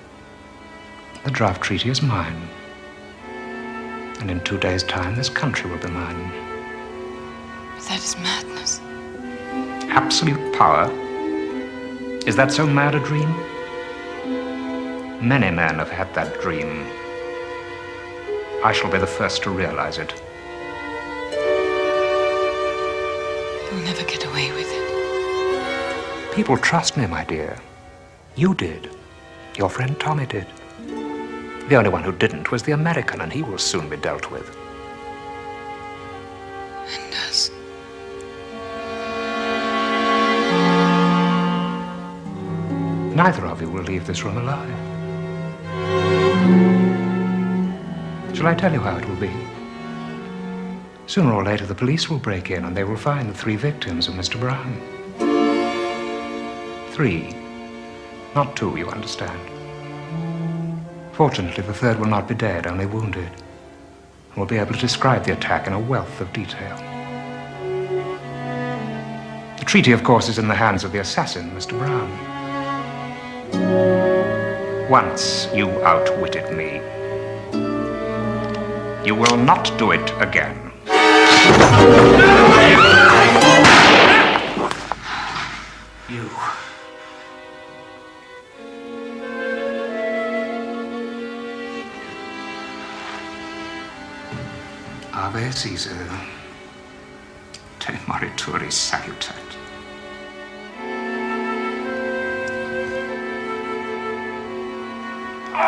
The draft treaty is mine. And in 2 days' time, this country will be mine. But that is madness. Absolute power? Is that so mad a dream? Many men have had that dream. I shall be the first to realize it. You'll never get away with it. People trust me, my dear. You did. Your friend Tommy did. The only one who didn't was the American, and he will soon be dealt with. And us. Neither of you will leave this room alive. Shall I tell you how it will be? Sooner or later, the police will break in, and they will find the 3 victims of Mr. Brown. 3, not 2, you understand. Fortunately, the 3rd will not be dead, only wounded, and will be able to describe the attack in a wealth of detail. The treaty, of course, is in the hands of the assassin, Mr. Brown. Once you outwitted me. You will not do it again. You. Ave Caesar. Te morituri salutat. Well,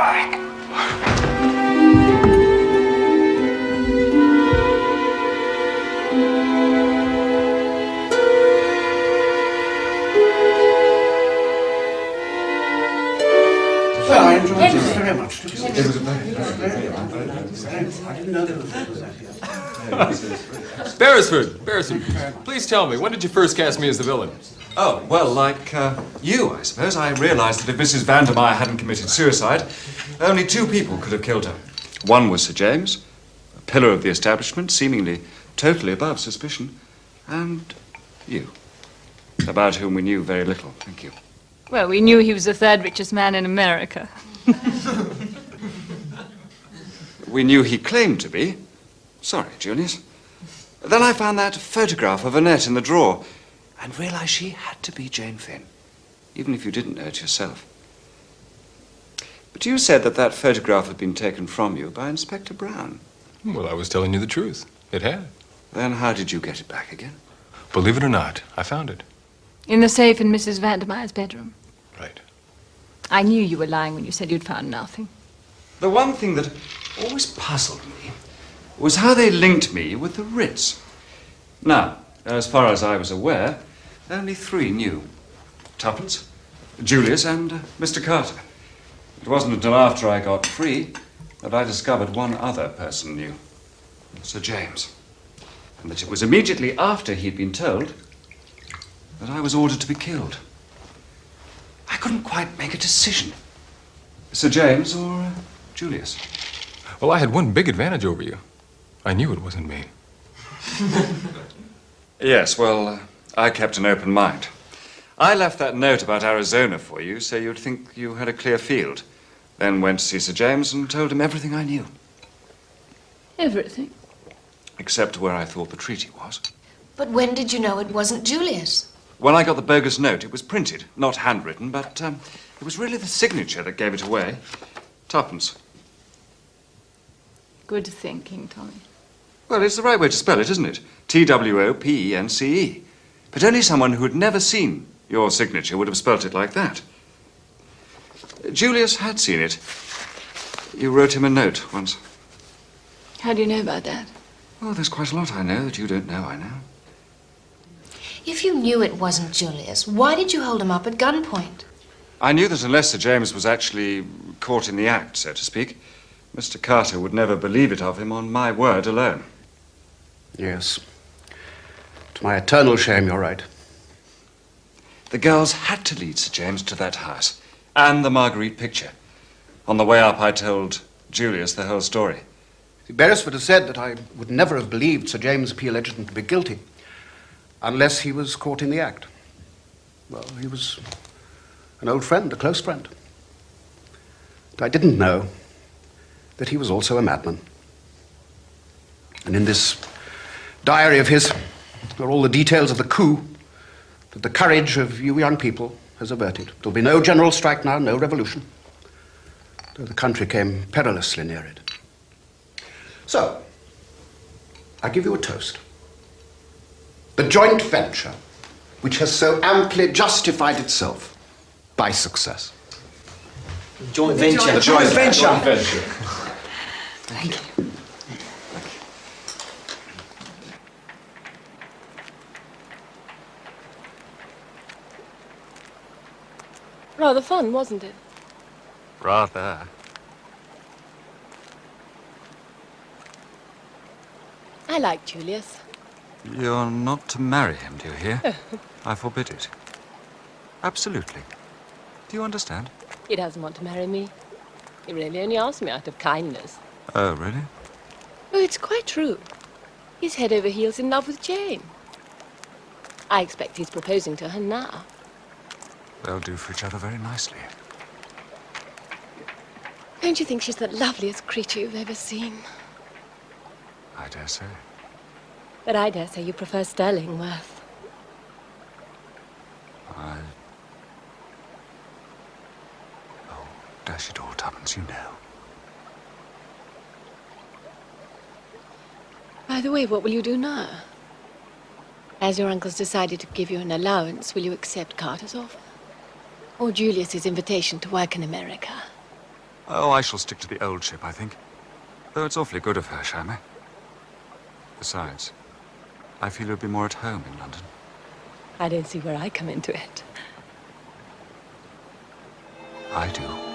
I enjoyed it very much. It was I didn't know there was Beresford, please tell me, when did you first cast me as the villain? Oh, well, like you, I suppose. I realized that if Mrs. Vandermeyer hadn't committed suicide, only two people could have killed her. One was Sir James, a pillar of the establishment, seemingly totally above suspicion, and you, about whom we knew very little. Thank you. Well, we knew he was the third richest man in America. We knew he claimed to be. Sorry, Julius. Then I found that photograph of Annette in the drawer and realized she had to be Jane Finn, even if you didn't know it yourself. But you said that that photograph had been taken from you by Inspector Brown. Well, I was telling you the truth. It had. Then how did you get it back again? Believe it or not, I found it. In the safe in Mrs. Vandermeyer's bedroom. Right. I knew you were lying when you said you'd found nothing. The one thing that always puzzled me was how they linked me with the Ritz. Now, as far as I was aware, only three knew. Tuppence, Julius, and Mr. Carter. It wasn't until after I got free that I discovered one other person knew. Sir James. And that it was immediately after he'd been told that I was ordered to be killed. I couldn't quite make a decision. Sir James or Julius? Well, I had one big advantage over you. I knew it wasn't me. Yes, well, I kept an open mind. I left that note about Arizona for you so you'd think you had a clear field. Then went to see Sir James and told him everything I knew. Everything? Except where I thought the treaty was. But when did you know it wasn't Julius? When I got the bogus note, it was printed, not handwritten, but it was really the signature that gave it away. Tuppence. Good thinking, Tommy. Well, it's the right way to spell it, isn't it? Twopence. But only someone who had never seen your signature would have spelt it like that. Julius had seen it. You wrote him a note once. How do you know about that? Oh, there's quite a lot I know that you don't know, I know. If you knew it wasn't Julius, why did you hold him up at gunpoint? I knew that unless Sir James was actually caught in the act, so to speak, Mr. Carter would never believe it of him on my word alone. Yes. To my eternal shame, you're right. The girls had to lead Sir James to that house and the Marguerite picture. On the way up, I told Julius the whole story. Beresford has said that I would never have believed Sir James Peel Edgerton to be guilty unless he was caught in the act. Well, he was an old friend, a close friend. But I didn't know that he was also a madman. And in this diary of his are all the details of the coup that the courage of you young people has averted. There'll be no general strike now, no revolution, though the country came perilously near it. So, I give you a toast. The joint venture, which has so amply justified itself by success. Joint venture. The joint venture. Joint venture. Thank you. Rather fun, wasn't it? Rather. I like Julius. You're not to marry him, do you hear? I forbid it. Absolutely. Do you understand? He doesn't want to marry me. He really only asked me out of kindness. Oh, really? Oh, it's quite true. He's head over heels in love with Jane. I expect he's proposing to her now. They'll do for each other very nicely. Don't you think she's the loveliest creature you've ever seen? I dare say. But I dare say you prefer Sterlingworth. Oh, dash it all, Tuppence, you know. By the way, what will you do now? As your uncle's decided to give you an allowance, will you accept Carter's offer? Or Julius's invitation to work in America? Oh, I shall stick to the old ship, I think. Though it's awfully good of her, Shammy. Besides, I feel you'd be more at home in London. I don't see where I come into it. I do.